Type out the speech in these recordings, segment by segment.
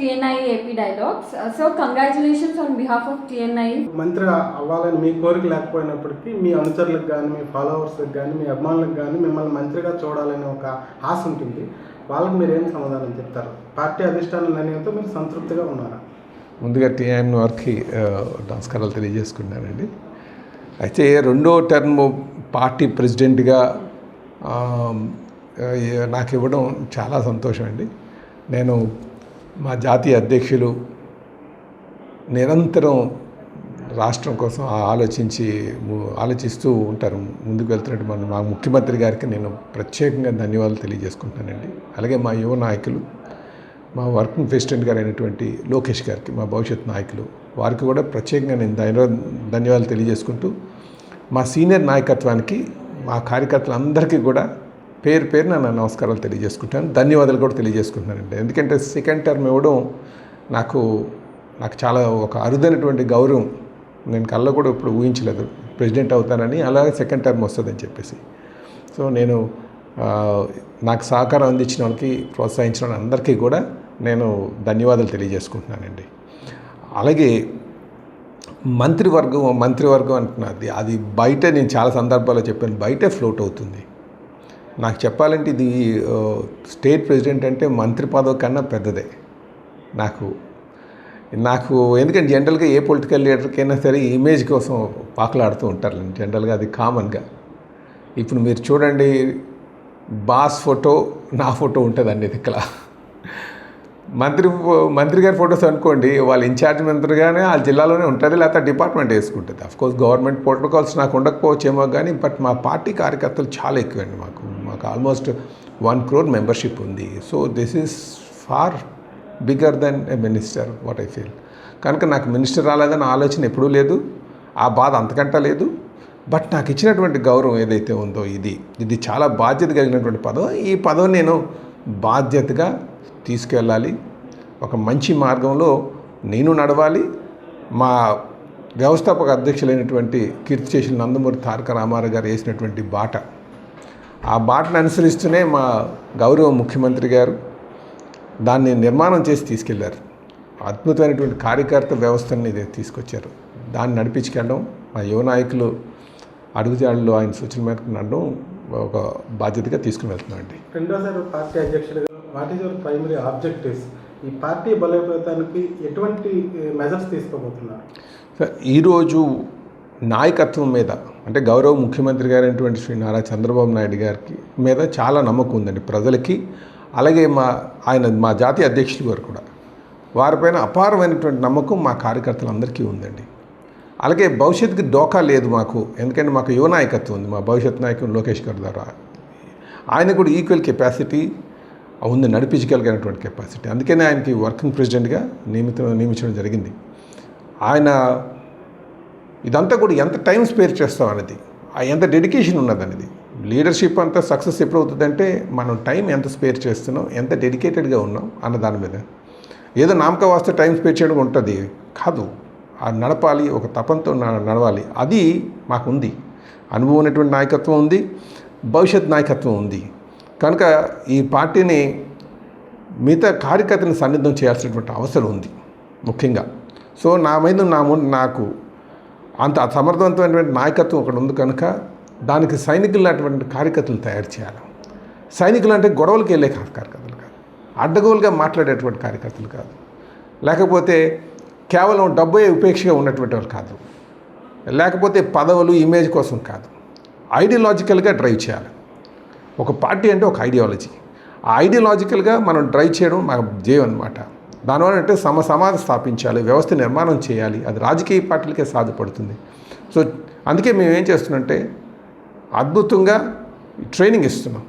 TNI AP Dialogues. So congratulations on behalf of TNI. మంత్రి అవ్వాలని మీ కోరిక లేకపోయినప్పటికీ మీ అనుచరులకు కానీ మీ ఫాలోవర్స్కి కానీ మీ అభిమానులకు కానీ మిమ్మల్ని మంత్రిగా చూడాలనే ఒక ఆశ ఉంటుంది. వాళ్ళకి మీరు ఏం సమాధానం చెప్తారు? పార్టీ అధిష్టాన నిర్ణయంతో మీరు సంతృప్తిగా ఉన్నారా? ముందుగా TNI వారికి నమస్కారాలు తెలియజేసుకున్నానండి. అయితే రెండో టర్మ్ పార్టీ ప్రెసిడెంట్గా నాకు ఇవ్వడం చాలా సంతోషం అండి. నేను మా జాతీయ అధ్యక్షులు నిరంతరం రాష్ట్రం కోసం ఆలోచిస్తూ ఉంటారు. ముందుకు వెళ్తున్నట్టు మా ముఖ్యమంత్రి గారికి నేను ప్రత్యేకంగా ధన్యవాదాలు తెలియజేసుకుంటానండి. అలాగే మా యువ నాయకులు, మా వర్కింగ్ ప్రెసిడెంట్ గారు అయినటువంటి లోకేష్ గారికి, మా భవిష్యత్ నాయకులు వారికి కూడా ప్రత్యేకంగా నేను ధన్యవాదాలు తెలియజేసుకుంటూ, మా సీనియర్ నాయకత్వానికి, మా కార్యకర్తలందరికీ కూడా పేరు పేరున నా నమస్కారాలు తెలియజేసుకుంటాను, ధన్యవాదాలు కూడా తెలియజేసుకుంటున్నానండి. ఎందుకంటే సెకండ్ టర్మ్ ఇవ్వడం నాకు చాలా ఒక అరుదైనటువంటి గౌరవం. నేను కళ్ళలో కూడా ఇప్పుడు ఊహించలేదు ప్రెసిడెంట్ అవుతానని, అలాగే సెకండ్ టర్మ్ వస్తుందని చెప్పేసి. సో నేను నాకు సహకారం అందించిన వాళ్ళకి, ప్రోత్సహించిన వాళ్ళందరికీ కూడా నేను ధన్యవాదాలు తెలియజేసుకుంటున్నానండి. అలాగే మంత్రివర్గం అంటున్నది, అది బయట నేను చాలా సందర్భాల్లో చెప్పాను, బయటే ఫ్లోట్ అవుతుంది. నాకు చెప్పాలంటే ఇది స్టేట్ ప్రెసిడెంట్ అంటే మంత్రి పదవి కన్నా పెద్దదే నాకు ఎందుకంటే జనరల్గా ఏ పొలిటికల్ లీడర్కైనా సరే ఇమేజ్ కోసం పాకులాడుతూ ఉంటారు జనరల్గా, అది కామన్గా. ఇప్పుడు మీరు చూడండి, బాస్ ఫోటో, నా ఫోటో ఉంటుందండి ఇక్కడ. మంత్రి గారి ఫొటోస్ అనుకోండి, వాళ్ళ ఇన్ఛార్జ్ మంత్రిగానే వాళ్ళ జిల్లాలోనే ఉంటుంది, లేకపోతే డిపార్ట్మెంట్ వేసుకుంటుంది. అఫ్కోర్స్ గవర్నమెంట్ ప్రోటోకాల్స్ నాకు ఉండకపోవచ్చేమో కానీ, బట్ మా పార్టీ కార్యకర్తలు చాలా ఎక్కువండి. మాకు ఆల్మోస్ట్ 1 crore మెంబర్షిప్ ఉంది. So this is far bigger than a minister, what I feel. కనుక నాకు మినిస్టర్ రాలేదని ఆలోచన ఎప్పుడూ లేదు, ఆ బాధ అంతకంటే లేదు. బట్ నాకు ఇచ్చినటువంటి గౌరవం ఏదైతే ఉందో ఇది చాలా బాధ్యత కలిగినటువంటి పదవి. ఈ పదవిని నేను బాధ్యతగా తీసుకెళ్ళాలి, ఒక మంచి మార్గంలో నేను నడవాలి. మా వ్యవస్థాపక అధ్యక్షులైనటువంటి కీర్తిశేషులు నందమూరి తారక రామారావు గారు వేసినటువంటి బాట, ఆ బాటను అనుసరిస్తూనే మా గౌరవ ముఖ్యమంత్రి గారు దాన్ని నిర్మాణం చేసి తీసుకెళ్లారు. అద్భుతమైనటువంటి కార్యకర్త వ్యవస్థని తీసుకొచ్చారు. దాన్ని నడిపించుకెళ్ళడం, మా యువ నాయకులు అడుగుజాడల్లో ఆయన సూచన మేరకు నడడం ఒక బాధ్యతగా తీసుకుని వెళ్తున్నామండి. రెండోసారి పార్టీ అధ్యక్షులుగా what is your primary objectives? ఈ పార్టీ బలోపేతానికి ఎటువంటి మెజర్స్ తీసుకోబోతున్నారు? సార్, ఈరోజు నాయకత్వం మీద అంటే గౌరవ ముఖ్యమంత్రి గారైనటువంటి శ్రీ నారా చంద్రబాబు నాయుడు గారికి మీద చాలా నమ్మకం ఉందండి ప్రజలకి. అలాగే మా జాతీయ అధ్యక్షులు గారు కూడా, వారిపైన అపారమైనటువంటి నమ్మకం మా కార్యకర్తలందరికీ ఉందండి. అలాగే భవిష్యత్తుకి డోకా లేదు మాకు, ఎందుకంటే మాకు యువ నాయకత్వం ఉంది. మా భవిష్యత్ నాయకుడు లోకేష్ గారి ద్వారా ఆయన కూడా ఈక్వల్ కెపాసిటీ ఉంది, నడిపించగలిగినటువంటి కెపాసిటీ. అందుకనే ఆయనకి వర్కింగ్ ప్రెసిడెంట్గా నియమించడం జరిగింది. ఆయన ఇదంతా కూడా ఎంత టైం స్పేర్ చేస్తాం అనేది, ఎంత డెడికేషన్ ఉన్నదనేది. లీడర్షిప్ అంతా సక్సెస్ ఎప్పుడు అవుతుందంటే మనం టైం ఎంత స్పేర్ చేస్తున్నాం, ఎంత డెడికేటెడ్గా ఉన్నాం అన్న దాని మీద. ఏదో నామక వాస్తే టైం స్పేర్ చేయడం ఉంటుంది కాదు, అది నడపాలి, ఒక తపంతో నడవాలి. అది మాకుంది, అనుభవం ఉన్నటువంటి నాయకత్వం ఉంది, భవిష్యత్ నాయకత్వం ఉంది. కనుక ఈ పార్టీని మిగతా కార్యకర్తలను సన్నిధం చేయాల్సినటువంటి అవసరం ఉంది ముఖ్యంగా. సో నా మీద నాకు అంత సమర్థవంతమైనటువంటి నాయకత్వం ఒకటి ఉంది కనుక దానికి సైనికులు అటువంటి కార్యకర్తలు తయారు చేయాలి. సైనికులు అంటే గొడవలకు వెళ్ళే కార్యకర్తలు కాదు, అడ్డగోలుగా మాట్లాడేటువంటి కార్యకర్తలు కాదు, లేకపోతే కేవలం డబ్బే ఉపేక్షగా ఉన్నటువంటి వాళ్ళు కాదు, లేకపోతే పదవులు ఇమేజ్ కోసం కాదు, ఐడియాలజికల్గా డ్రైవ్ చేయాలి. ఒక పార్టీ అంటే ఒక ఐడియాలజీ, ఆ ఐడియాలజికల్గా మనం డ్రైవ్ చేయడం మా జయం అన్నమాట. దానివల్ల అంటే సమాజం స్థాపించాలి, వ్యవస్థ నిర్మాణం చేయాలి. అది రాజకీయ పార్టీలకే సాధ్యపడుతుంది. సో అందుకే మేము ఏం చేస్తున్నామంటే అద్భుతంగా ట్రైనింగ్ ఇస్తున్నాం.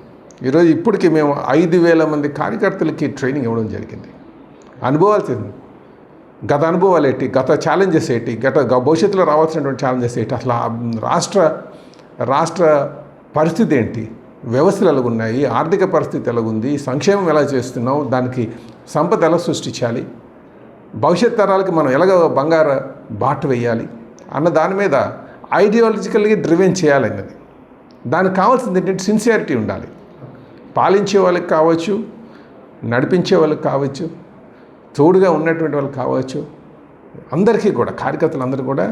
ఈరోజు ఇప్పటికీ మేము 5,000 మంది కార్యకర్తలకి ట్రైనింగ్ ఇవ్వడం జరిగింది. అనుభవాలు, గత అనుభవాలు ఏంటి, గత ఛాలెంజెస్ ఏంటి, భవిష్యత్తులో రావాల్సినటువంటి ఛాలెంజెస్ ఏంటి, అసలు రాష్ట్ర పరిస్థితి ఏంటి, వ్యవస్థలు ఎలాగున్నాయి, ఆర్థిక పరిస్థితి ఎలాగుంది, సంక్షేమం ఎలా చేస్తున్నాం, దానికి సంపద ఎలా సృష్టించాలి, భవిష్యత్ తరాలకి మనం ఎలాగ బంగారు బాట వేయాలి అన్న దాని మీద ఐడియాలజికల్గా డ్రివెన్ చేయాలన్నది. దానికి కావాల్సింది ఏంటంటే సిన్సియారిటీ ఉండాలి. పాలించే వాళ్ళకి కావచ్చు, నడిపించే వాళ్ళకి కావచ్చు, తోడుగా ఉన్నటువంటి వాళ్ళు కావచ్చు, అందరికీ కూడా కార్యకర్తలందరూ కూడా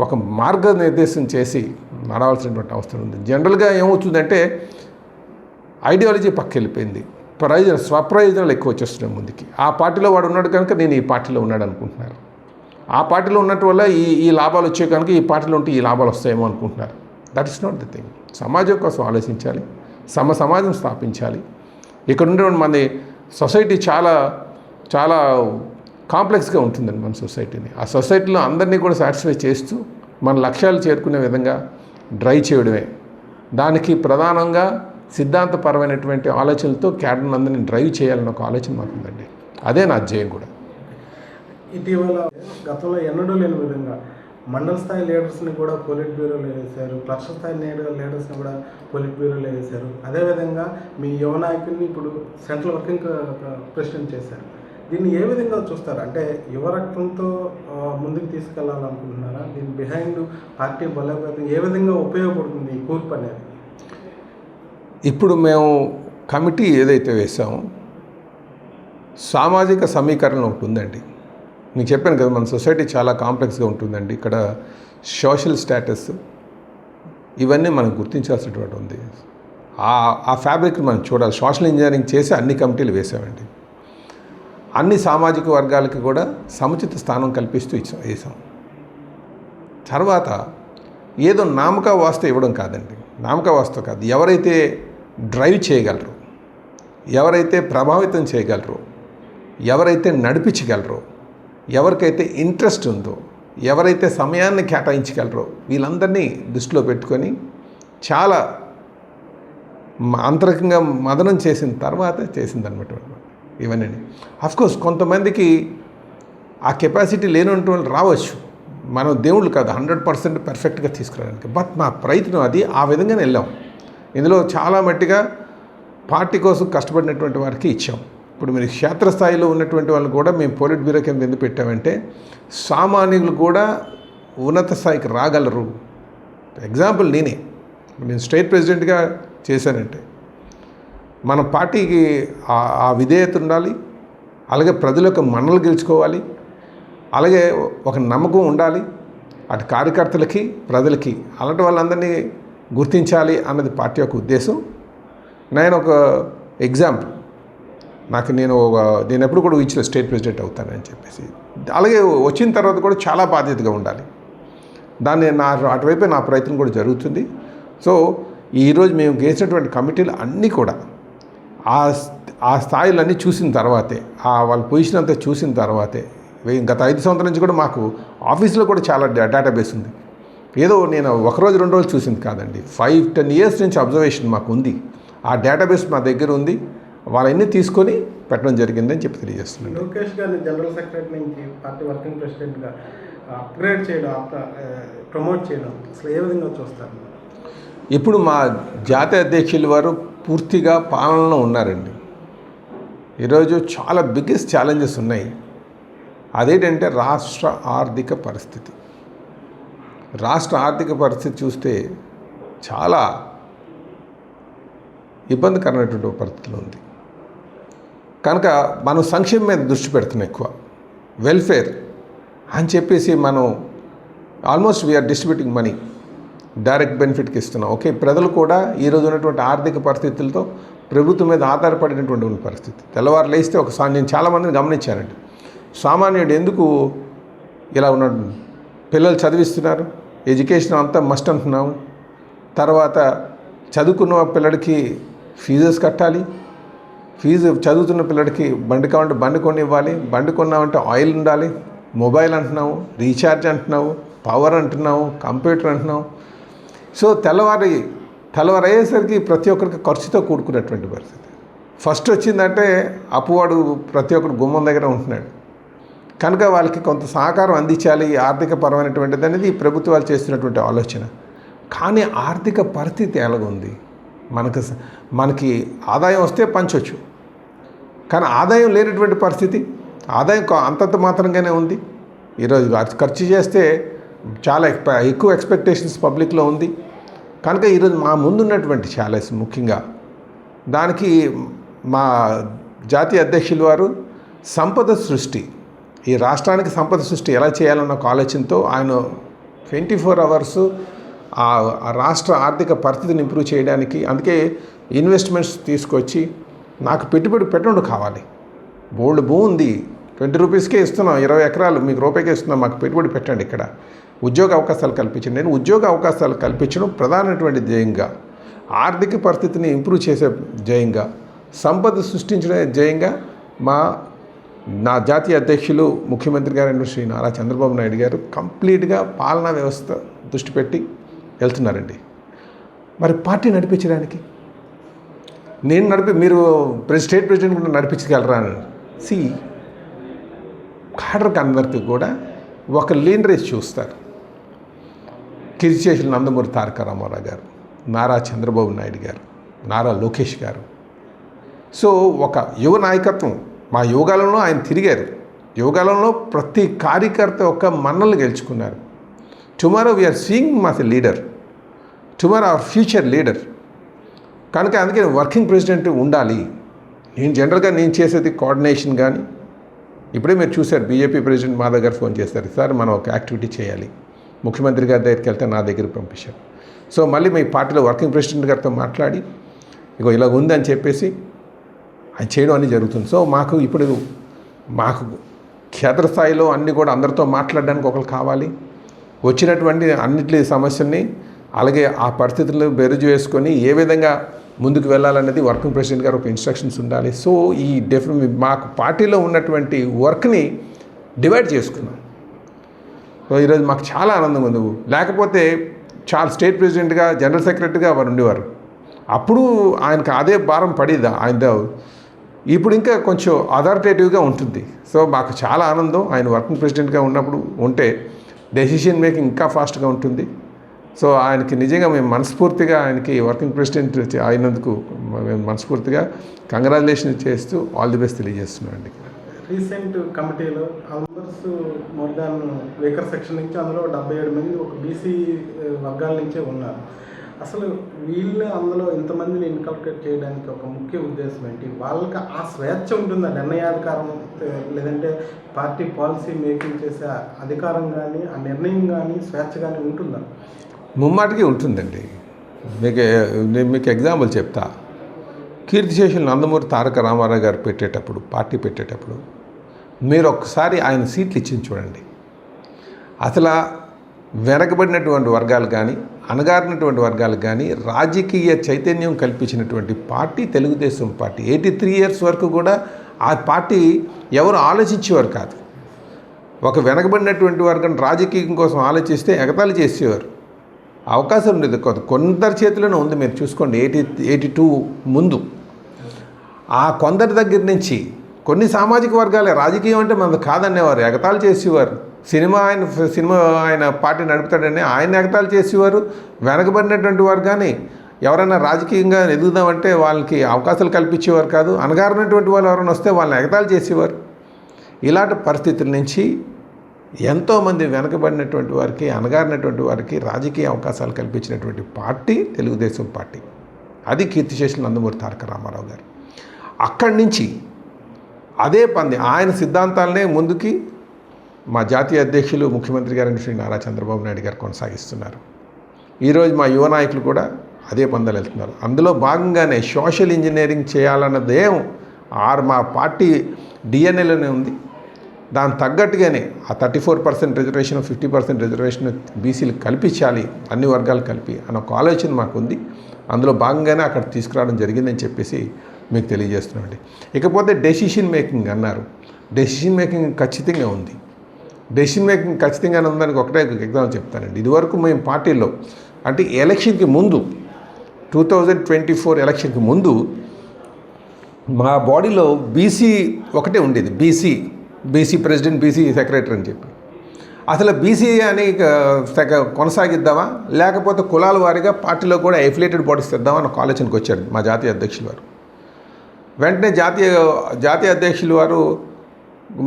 ఒక మార్గనిర్దేశం చేసి నడవాల్సినటువంటి అవసరం ఉంది. జనరల్గా ఏమవుతుందంటే ఐడియాలజీ పక్కకి వెళ్ళిపోయింది, స్వప్రయోజనాలు ఎక్కువ వచ్చేస్తున్నాయి ముందుకి. ఆ పార్టీలో వాడు ఉన్నాడు కనుక నేను ఈ పార్టీలో ఉన్నాడు అనుకుంటున్నారు, ఆ పార్టీలో ఉన్నట్టు వల్ల ఈ లాభాలు వచ్చే కనుక ఈ పార్టీలో ఉంటే ఈ లాభాలు వస్తాయేమో అనుకుంటున్నారు. That is not the thing. సమాజం కోసం ఆలోచించాలి, సమాజం స్థాపించాలి. ఇక్కడ ఉండేటువంటి మన సొసైటీ చాలా చాలా కాంప్లెక్స్గా ఉంటుందండి మన సొసైటీని. ఆ సొసైటీలో అందరినీ కూడా సాటిస్ఫై చేస్తూ మన లక్ష్యాలు చేరుకునే విధంగా డ్రైవ్ చేయడమే. దానికి ప్రధానంగా సిద్ధాంతపరమైనటువంటి ఆలోచనలతో క్యాడర్ని అందరినీ డ్రైవ్ చేయాలని ఒక ఆలోచన మాకు ఉందండి. అదే నా ధ్యేయం కూడా. ఇటీవల గతంలో ఎన్నడూ లేని విధంగా మండల స్థాయి లీడర్స్ని కూడా పొలిట్ బ్యూరోలో వేశారు, క్లస్టర్ స్థాయి లీడర్స్ని కూడా పొలిట్ బ్యూరోలో వేశారు. అదేవిధంగా మీ యువ నాయకుడిని ఇప్పుడు సెంట్రల్ వర్కింగ్ ప్రెసిడెంట్ చేశారు. దీన్ని ఏ విధంగా చూస్తారు? అంటే యువ రక్తంతో ముందుకు తీసుకెళ్లాలనుకుంటున్నారా? దీని బిహైండ్ పార్టీ బలోపేతం ఏ విధంగా ఉపయోగపడుతుంది ఈ కూర్పు అనేది? ఇప్పుడు మేము కమిటీ ఏదైతే వేసామో సామాజిక సమీకరణ ఒకటి ఉందండి. మీకు చెప్పాను కదా, మన సొసైటీ చాలా కాంప్లెక్స్గా ఉంటుందండి. ఇక్కడ సోషల్ స్టేటస్ ఇవన్నీ మనం గుర్తించాల్సినటువంటి ఉంది. ఆ ఫ్యాబ్రిక్ని మనం చూడాలి. సోషల్ ఇంజనీరింగ్ చేసి అన్ని కమిటీలు వేసామండి. అన్ని సామాజిక వర్గాలకి కూడా సముచిత స్థానం కల్పిస్తూ వేసాం. తర్వాత ఏదో నామక వాస్తు ఇవ్వడం కాదండి, నామక వాస్తు కాదు. ఎవరైతే డ్రైవ్ చేయగలరు, ఎవరైతే ప్రభావితం చేయగలరు, ఎవరైతే నడిపించగలరో, ఎవరికైతే ఇంట్రెస్ట్ ఉందో, ఎవరైతే సమయాన్ని కేటాయించగలరో వీళ్ళందరినీ దృష్టిలో పెట్టుకొని చాలా అంతరకంగా మదనం చేసిన తర్వాత చేసిందనమాట ఇవన్నీ. అఫ్కోర్స్ కొంతమందికి ఆ కెపాసిటీ లేనటువంటి వాళ్ళు రావచ్చు, మనం దేవుళ్ళు కాదు 100% పర్ఫెక్ట్గా తీసుకురావడానికి. బట్ మా ప్రయత్నం అది ఆ విధంగానే వెళ్ళాం. ఇందులో చాలా మట్టిగా పార్టీ కోసం కష్టపడినటువంటి వారికి ఇచ్చాం. ఇప్పుడు మీరు క్షేత్రస్థాయిలో ఉన్నటువంటి వాళ్ళు కూడా మేము పోలిట్ బ్యూరో కింద ఎందుకు పెట్టామంటే సామాన్యులు కూడా ఉన్నత స్థాయికి రాగలరు. ఎగ్జాంపుల్ నేను స్టేట్ ప్రెసిడెంట్గా చేశానంటే మన పార్టీకి ఆ విధేయత ఉండాలి, అలాగే ప్రజల యొక్క మన్నలు గెలుచుకోవాలి, అలాగే ఒక నమ్మకం ఉండాలి అటు కార్యకర్తలకి ప్రజలకి. అలాంటి వాళ్ళందరినీ గుర్తించాలి అన్నది పార్టీ యొక్క ఉద్దేశం. నేను ఒక ఎగ్జాంపుల్, నేను ఎప్పుడు కూడా ఇచ్చిన స్టేట్ ప్రెసిడెంట్ అవుతానని చెప్పేసి, అలాగే వచ్చిన తర్వాత కూడా చాలా బాధ్యతగా ఉండాలి. దాన్ని అటువైపే నా ప్రయత్నం ఇంకా సో ఈరోజు మేము గేసినటువంటి కమిటీలు అన్నీ కూడా ఆ స్థాయిలన్నీ చూసిన తర్వాతే, వాళ్ళ పొజిషన్ అంతా చూసిన తర్వాతే, గత 5 సంవత్సరాల నుంచి కూడా మాకు ఆఫీస్లో కూడా చాలా డేటాబేస్ ఉంది. ఏదో నేను ఒకరోజు 2 రోజులు చూసింది కాదండి, 5-10 years నుంచి అబ్జర్వేషన్ మాకు ఉంది. ఆ డేటాబేస్ మా దగ్గర ఉంది, వాళ్ళన్నీ తీసుకొని పెట్టడం జరిగిందని చెప్పి తెలియజేస్తున్నాను. లోకేష్ గారిని జనరల్ సెక్రటరీ నుంచి పార్టీ వర్కింగ్ ప్రెసిడెంట్గా అప్గ్రేడ్ చేయడం, ప్రమోట్ చేయడం అసలు ఏ విధంగా చూస్తారు? ఇప్పుడు మా జాతీయ అధ్యక్షులు వారు పూర్తిగా పాలనలో ఉన్నారండి. ఈరోజు చాలా బిగ్గెస్ట్ ఛాలెంజెస్ ఉన్నాయి. అదేంటంటే రాష్ట్ర ఆర్థిక పరిస్థితి. రాష్ట్ర ఆర్థిక పరిస్థితి చూస్తే చాలా ఇబ్బందికరమైనటువంటి పరిస్థితిలో ఉంది. కనుక మనం సంక్షేమం మీద దృష్టి పెడుతున్నాం ఎక్కువ, వెల్ఫేర్ అని చెప్పేసి మనం almost we are distributing money, direct బెనిఫిట్కి ఇస్తున్నాం. ఓకే, ప్రజలు కూడా ఈరోజు ఉన్నటువంటి ఆర్థిక పరిస్థితులతో ప్రభుత్వం మీద ఆధారపడినటువంటి పరిస్థితి. తెల్లవారు లేస్తే నేను చాలామందిని గమనించానండి, సామాన్యుడు ఎందుకు ఇలా ఉన్నాడు, పిల్లలు చదివిస్తున్నారు, ఎడ్యుకేషన్ అంతా మస్ట్ అంటున్నాము, తర్వాత చదువుకున్న పిల్లడికి ఫీజెస్ కట్టాలి, చదువుతున్న పిల్లడికి బండి కావాలంటే బండి కొని ఇవ్వాలి, బండి కొన్నామంటే ఆయిల్ ఉండాలి, మొబైల్ అంటున్నావు, రీఛార్జ్ అంటున్నావు, పవర్ అంటున్నావు, కంప్యూటర్ అంటున్నావు. సో తెల్లవారు అయ్యేసరికి ప్రతి ఒక్కరికి ఖర్చుతో కూడుకున్నటువంటి పరిస్థితి. ఫస్ట్ వచ్చిందంటే అప్పువాడు ప్రతి ఒక్కరు గుమ్మం దగ్గర ఉంటున్నాడు. కనుక వాళ్ళకి కొంత సహకారం అందించాలి ఆర్థిక పరమైనటువంటిది అనేది ప్రభుత్వాలు చేస్తున్నటువంటి ఆలోచన. కానీ ఆర్థిక పరిస్థితి ఎలాగుంది, మనకి ఆదాయం వస్తే పంచవచ్చు, కానీ ఆదాయం లేనటువంటి పరిస్థితి, ఆదాయం అంతంత మాత్రంగానే ఉంది. ఈరోజు ఖర్చు చేస్తే చాలా ఎక్కువ ఎక్స్పెక్టేషన్స్ పబ్లిక్లో ఉంది. కనుక ఈరోజు మా ముందున్నటువంటి ఛాలెంజ్ ముఖ్యంగా దానికి మా జాతీయ అధ్యక్షులు వారు సంపద సృష్టి, ఈ రాష్ట్రానికి సంపద సృష్టి ఎలా చేయాలన్న ఒక ఆలోచనతో ఆయన 24 అవర్స్ ఆ రాష్ట్ర ఆర్థిక పరిస్థితిని ఇంప్రూవ్ చేయడానికి, అందుకే ఇన్వెస్ట్మెంట్స్ తీసుకొచ్చి నాకు పెట్టుబడి పెట్టడం కావాలి, బోల్డ్ భూమి ఉంది, 20 రూపీస్కే ఇస్తున్నాం, 20 ఎకరాలు మీకు రూపాయికే ఇస్తున్నాం, మాకు పెట్టుబడి పెట్టండి, ఇక్కడ ఉద్యోగ అవకాశాలు కల్పించండి. నేను ఉద్యోగ అవకాశాలు కల్పించడం ప్రధానమైనటువంటి ధ్యేయంగా, ఆర్థిక పరిస్థితిని ఇంప్రూవ్ చేసే ధ్యేయంగా, సంపద సృష్టించడం ధ్యేయంగా నా జాతీయ అధ్యక్షులు ముఖ్యమంత్రి గారు శ్రీ నారా చంద్రబాబు నాయుడు గారు కంప్లీట్గా పాలనా వ్యవస్థ దృష్టి పెట్టి వెళ్తున్నారండి. మరి పార్టీ నడిపించడానికి మీరు స్టేట్ ప్రెసిడెంట్ కూడా నడిపించగలరా అని కాడర్కి అందరికీ కూడా ఒక లీడరేజ్ చూస్తారు. కీర్తిశేషులు నందమూరి తారక రామారావు గారు, నారా చంద్రబాబు నాయుడు గారు, నారా లోకేష్ గారు. సో ఒక యువ నాయకత్వం, మా యోగాలలో ఆయన తిరిగారు, యోగాలలో ప్రతి కార్యకర్త ఒక మన్నలు గెలుచుకున్నారు. Tomorrow we are seeing mass a leader, tomorrow our future leader. కనుక అందుకే వర్కింగ్ ప్రెసిడెంట్ ఉండాలి. జనరల్గా నేను చేసేది కోఆర్డినేషన్. కానీ ఇప్పుడే మీరు చూశారు, బీజేపీ ప్రెసిడెంట్ మా దగ్గర ఫోన్ చేశారు, సార్ మనం ఒక యాక్టివిటీ చేయాలి, ముఖ్యమంత్రి గారి దగ్గరికి వెళ్తే నా దగ్గరికి పంపించారు. సో మళ్ళీ మీ పార్టీలో వర్కింగ్ ప్రెసిడెంట్ గారితో మాట్లాడి ఇగో ఇలా ఉందని చెప్పేసి అది చేయడం అనేది జరుగుతుంది. సో మాకు క్షేత్రస్థాయిలో అన్నీ కూడా అందరితో మాట్లాడడానికి ఒకరు కావాలి. వచ్చినటువంటి అన్నిటి సమస్యల్ని అలాగే ఆ పరిస్థితులను బెరుజు వేసుకొని ఏ విధంగా ముందుకు వెళ్ళాలనేది వర్కింగ్ ప్రెసిడెంట్ గారు ఒక ఇన్స్ట్రక్షన్స్ ఉండాలి. సో ఈ మాకు పార్టీలో ఉన్నటువంటి వర్క్ని డివైడ్ చేసుకున్నాం. సో ఈరోజు మాకు చాలా ఆనందంగా ఉంది. లేకపోతే చాలా స్టేట్ ప్రెసిడెంట్గా, జనరల్ సెక్రటరీగా వారు ఉండేవారు. అప్పుడు ఆయనకు అదే భారం పడేది ఆయన. ఇప్పుడు ఇంకా కొంచెం అథారిటేటివ్గా ఉంటుంది. సో మాకు చాలా ఆనందం ఆయన వర్కింగ్ ప్రెసిడెంట్గా ఉన్నప్పుడు ఉంటే డెసిషన్ మేకింగ్ ఇంకా ఫాస్ట్గా ఉంటుంది. సో ఆయనకి నిజంగా మేము మనస్ఫూర్తిగా ఆయనకి వర్కింగ్ ప్రెసిడెంట్ అయినందుకు మేము మనస్ఫూర్తిగా కంగ్రాచులేషన్ చేస్తూ ఆల్ ది బెస్ట్ తెలియజేస్తున్నాం అండి. రీసెంట్ కమిటీలో almost more than weaker section నుంచి అందులో 77 మంది ఒక బీసీ వర్గాల నుంచే ఉన్నారు. అసలు వీళ్ళు అందులో ఇంతమందిని ఇన్కల్కేట్ చేయడానికి ఒక ముఖ్య ఉద్దేశం ఏంటి? వాళ్ళకి ఆ స్వేచ్ఛ ఉంటుందా, నిర్ణయాధికారం లేదంటే పార్టీ పాలసీ మేకింగ్ చేసే అధికారం కానీ ఆ నిర్ణయం కానీ స్వేచ్ఛ కానీ ఉంటుందా? ముమ్మాటికి ఉంటుందండి. నేను మీకు ఎగ్జాంపుల్ చెప్తా. కీర్తిశేషులు నందమూరి తారక రామారావు గారు పార్టీ పెట్టేటప్పుడు మీరు ఒక్కసారి ఆయన సీట్లు ఇచ్చింది చూడండి. అసలు వెనకబడినటువంటి వర్గాలు కానీ, అణగారినటువంటి వర్గాలకు కానీ రాజకీయ చైతన్యం కల్పించినటువంటి పార్టీ తెలుగుదేశం పార్టీ. 83 years వరకు కూడా ఆ పార్టీ ఎవరు ఆలోచించేవారు కాదు. ఒక వెనకబడినటువంటి వర్గం రాజకీయం కోసం ఆలోచిస్తే ఎగతాళి చేసేవారు. అవకాశం ఉండేది కొందరి చేతిలోనే ఉంది. మీరు చూసుకోండి, 82 ముందు ఆ కొందరి దగ్గర నుంచి కొన్ని సామాజిక వర్గాలే రాజకీయం అంటే మనది కాదనేవారు, ఎగతాళి చేసేవారు. సినిమా ఆయన పార్టీ నడుపుతాడని ఆయన ఎగతాళి చేసేవారు. వెనకబడినటువంటి వర్గాన్ని ఎవరైనా రాజకీయంగా ఎదుగుదామంటే వాళ్ళకి అవకాశాలు కల్పించేవారు కాదు. అణగారినటువంటి వాళ్ళు ఎవరైనా వస్తే వాళ్ళని ఎగతాళి చేసేవారు. ఇలాంటి పరిస్థితుల నుంచి ఎంతోమంది వెనకబడినటువంటి వారికి, అణగారినటువంటి వారికి రాజకీయ అవకాశాలు కల్పించినటువంటి పార్టీ తెలుగుదేశం పార్టీ. అది కీర్తిశేషులు నందమూరి తారక రామారావు గారు. అక్కడి నుంచి అదే ఆయన సిద్ధాంతాలనే ముందుకి మా జాతీయ అధ్యక్షులు ముఖ్యమంత్రి గారు శ్రీ నారా చంద్రబాబు నాయుడు గారు కొనసాగిస్తున్నారు. ఈరోజు మా యువ నాయకులు కూడా అదే పందాలు వెళ్తున్నారు. అందులో భాగంగానే సోషల్ ఇంజనీరింగ్ చేయాలన్నదే మా పార్టీ డిఎన్ఏలోనే ఉంది. దాని తగ్గట్టుగానే ఆ 34% రిజర్వేషన్, 50% రిజర్వేషన్ బీసీలు కల్పించాలి, అన్ని వర్గాలు కలిపి అన్న ఒక ఆలోచన మాకు ఉంది. అందులో భాగంగానే అక్కడ తీసుకురావడం జరిగిందని చెప్పేసి మీకు తెలియజేస్తున్నామండి. ఇకపోతే డెసిషన్ మేకింగ్ అన్నారు. డెసిషన్ మేకింగ్ ఖచ్చితంగా ఉంది. డెసిషన్ మేకింగ్ ఖచ్చితంగానే ఉందానికి ఒకటే ఎగ్జాంపుల్ చెప్తానండి. ఇదివరకు మేము పార్టీలో అంటే ఎలక్షన్కి ముందు 2024 ఎలక్షన్కి ముందు మా బాడీలో బీసీ ఒకటే ఉండేది. బీసీ ప్రెసిడెంట్, బీసీ సెక్రటరీ అని చెప్పి. అసలు బీసీ అని కొనసాగిద్దామా, లేకపోతే కులాల వారీగా పార్టీలో కూడా ఎఫిలియేటెడ్ బాడీస్ తెద్దామా అని ఒక ఆలోచనకు వచ్చారు మా జాతీయ అధ్యక్షులు వారు. వెంటనే జాతీయ అధ్యక్షులు వారు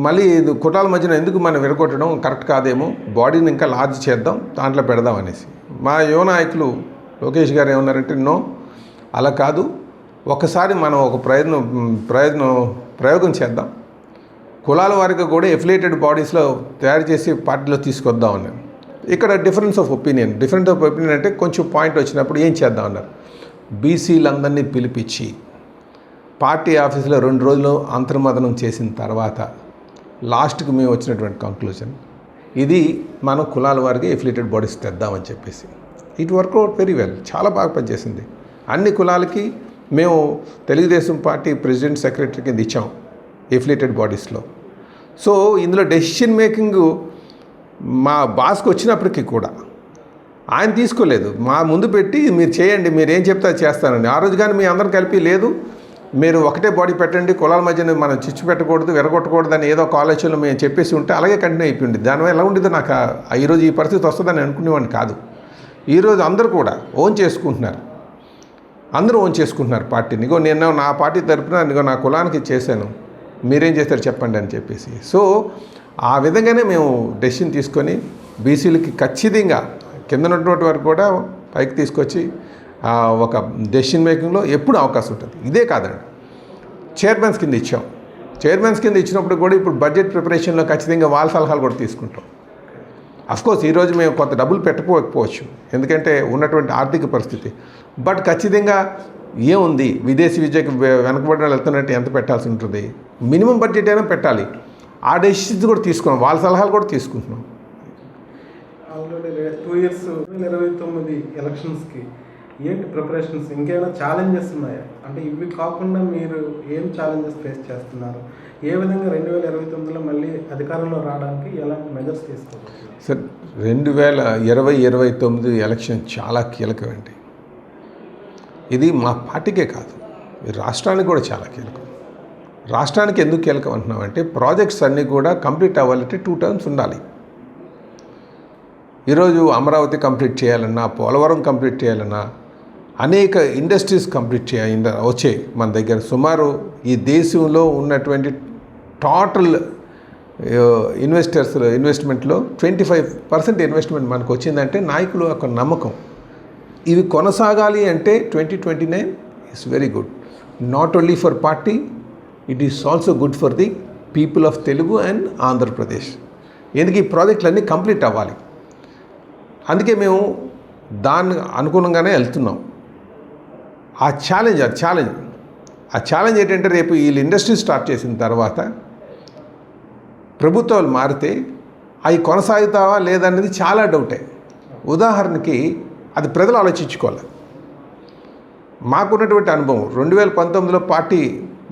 మళ్ళీ కుటాల మధ్యన ఎందుకు మనం విరగొట్టడం కరెక్ట్ కాదేమో, బాడీని ఇంకా లార్జ్ చేద్దాం, దాంట్లో పెడదాం అనేసి. మా యువ నాయకులు లోకేష్ గారు ఏమన్నారంటే, నో అలా కాదు, ఒకసారి మనం ఒక ప్రయోగం చేద్దాం. కులాల వారిగా కూడా ఎఫిలియేటెడ్ బాడీస్లో తయారు చేసి పార్టీలో తీసుకొద్దామన్నారు. ఇక్కడ డిఫరెన్స్ ఆఫ్ ఒపీనియన్ అంటే కొంచెం పాయింట్ వచ్చినప్పుడు ఏం చేద్దామన్నారు. బీసీలందరినీ పిలిపించి పార్టీ ఆఫీసులో 2 రోజులు అంతర్మదనం చేసిన తర్వాత లాస్ట్కి మేము వచ్చినటువంటి కంక్లూజన్ ఇది మనం కులాల వారికి ఎఫిలియేటెడ్ బాడీస్ తెద్దామని చెప్పేసి. ఇట్ వర్క్అవుట్ వెరీ వెల్, చాలా బాగా పనిచేసింది. అన్ని కులాలకి మేము తెలుగుదేశం పార్టీ ప్రెసిడెంట్ సెక్రటరీ కింద ఇచ్చాం ఎఫిలియేటెడ్ బాడీస్లో. సో ఇందులో డెసిషన్ మేకింగ్ మా బాస్కి వచ్చినప్పటికీ కూడా ఆయన తీసుకోలేదు. మా ముందు పెట్టి మీరు చేయండి, మీరు ఏం చెప్తే అది చేస్తానండి. ఆ రోజు కానీ మీ అందరం కలిపి లేదు మీరు ఒకటే బాడీ పెట్టండి, కులాల మధ్యన మనం చిచ్చు పెట్టకూడదు, విరగొట్టకూడదు అని ఏదో ఒక ఆలోచనలో మేము చెప్పేసి ఉంటే అలాగే కంటిన్యూ అయిపోయింది. దానివల్ల ఎలా ఉండేదో నాకు ఈరోజు ఈ పరిస్థితి వస్తుందని అనుకునేవాడిని కాదు. ఈరోజు అందరూ కూడా ఓన్ చేసుకుంటున్నారు, అందరూ ఓన్ చేసుకుంటున్నారు పార్టీని. ఇగో నేను నా పార్టీ తరపున ఇగో నా కులానికి చేశాను, మీరేం చేస్తారు చెప్పండి అని చెప్పేసి. సో ఆ విధంగానే మేము డెసిషన్ తీసుకొని బీసీలకి ఖచ్చితంగా కింద ఉన్నటువంటి వరకు కూడా పైకి తీసుకొచ్చి ఒక డెసిషన్ మేకింగ్లో ఎప్పుడు అవకాశం ఉంటుంది. ఇదే కాదండి, చైర్మన్స్ కింద ఇచ్చాం. చైర్మన్స్ కింద ఇచ్చినప్పుడు కూడా ఇప్పుడు బడ్జెట్ ప్రిపరేషన్లో ఖచ్చితంగా వాళ్ళ సలహాలు కూడా తీసుకుంటాం. అఫ్కోర్స్ ఈరోజు మేము కొంత డబ్బులు పెట్టకపోవచ్చు ఎందుకంటే ఉన్నటువంటి ఆర్థిక పరిస్థితి, బట్ ఖచ్చితంగా ఏముంది విదేశీ విద్యకి వెనకబడిన వెళ్తున్నట్టు ఎంత పెట్టాల్సి ఉంటుంది, మినిమం బడ్జెట్ అయినా పెట్టాలి. ఆ డెసిషన్స్ కూడా తీసుకున్నాం, వాళ్ళ సలహాలు కూడా తీసుకుంటున్నాం. ఆల్రెడీ 2 years 2029 ఎలక్షన్స్కి ఏంటి ప్రిపరేషన్స్, ఇంకేమైనా ఛాలెంజెస్ ఉన్నాయా? అంటే ఇవి కాకుండా మీరు ఏం ఛాలెంజెస్ ఫేస్ చేస్తున్నారు? ఏ విధంగా 2029లో మళ్ళీ అధికారంలో రావడానికి ఎలాంటి మెజర్స్ తీసుకోవచ్చు? సార్ 2029 ఎలక్షన్ చాలా కీలకమండి. ఇది మా పార్టీకే కాదు, రాష్ట్రానికి కూడా చాలా కీలకం. రాష్ట్రానికి ఎందుకు కీలకం అంటున్నామంటే ప్రాజెక్ట్స్ అన్నీ కూడా కంప్లీట్ అవ్వాలంటే 2 terms ఉండాలి. ఈరోజు అమరావతి కంప్లీట్ చేయాలన్నా, పోలవరం కంప్లీట్ చేయాలన్నా, అనేక ఇండస్ట్రీస్ కంప్లీట్ వచ్చాయి మన దగ్గర. సుమారు ఈ దేశంలో ఉన్నటువంటి టోటల్ ఇన్వెస్ట్మెంట్లో 25% ఇన్వెస్ట్మెంట్ మనకు వచ్చిందంటే నాయకులు ఒక నమ్మకం. ఇవి కొనసాగాలి అంటే 2029 is very good, not only for party, it is also good for the people of Telugu and Andhra Pradesh. ఎందుకు ఈ ప్రాజెక్టులన్నీ కంప్లీట్ అవ్వాలి, అందుకే మేము దాన్ని అనుగుణంగానే వెళ్తున్నాం. ఆ ఛాలెంజ్ ఏంటంటే రేపు వీళ్ళు ఇండస్ట్రీ స్టార్ట్ చేసిన తర్వాత ప్రభుత్వాలు మారితే అవి కొనసాగుతావా లేదనేది చాలా డౌటే. ఉదాహరణకి అది ప్రజలు ఆలోచించుకోవాలి. మాకున్నటువంటి అనుభవం 2019లో పార్టీ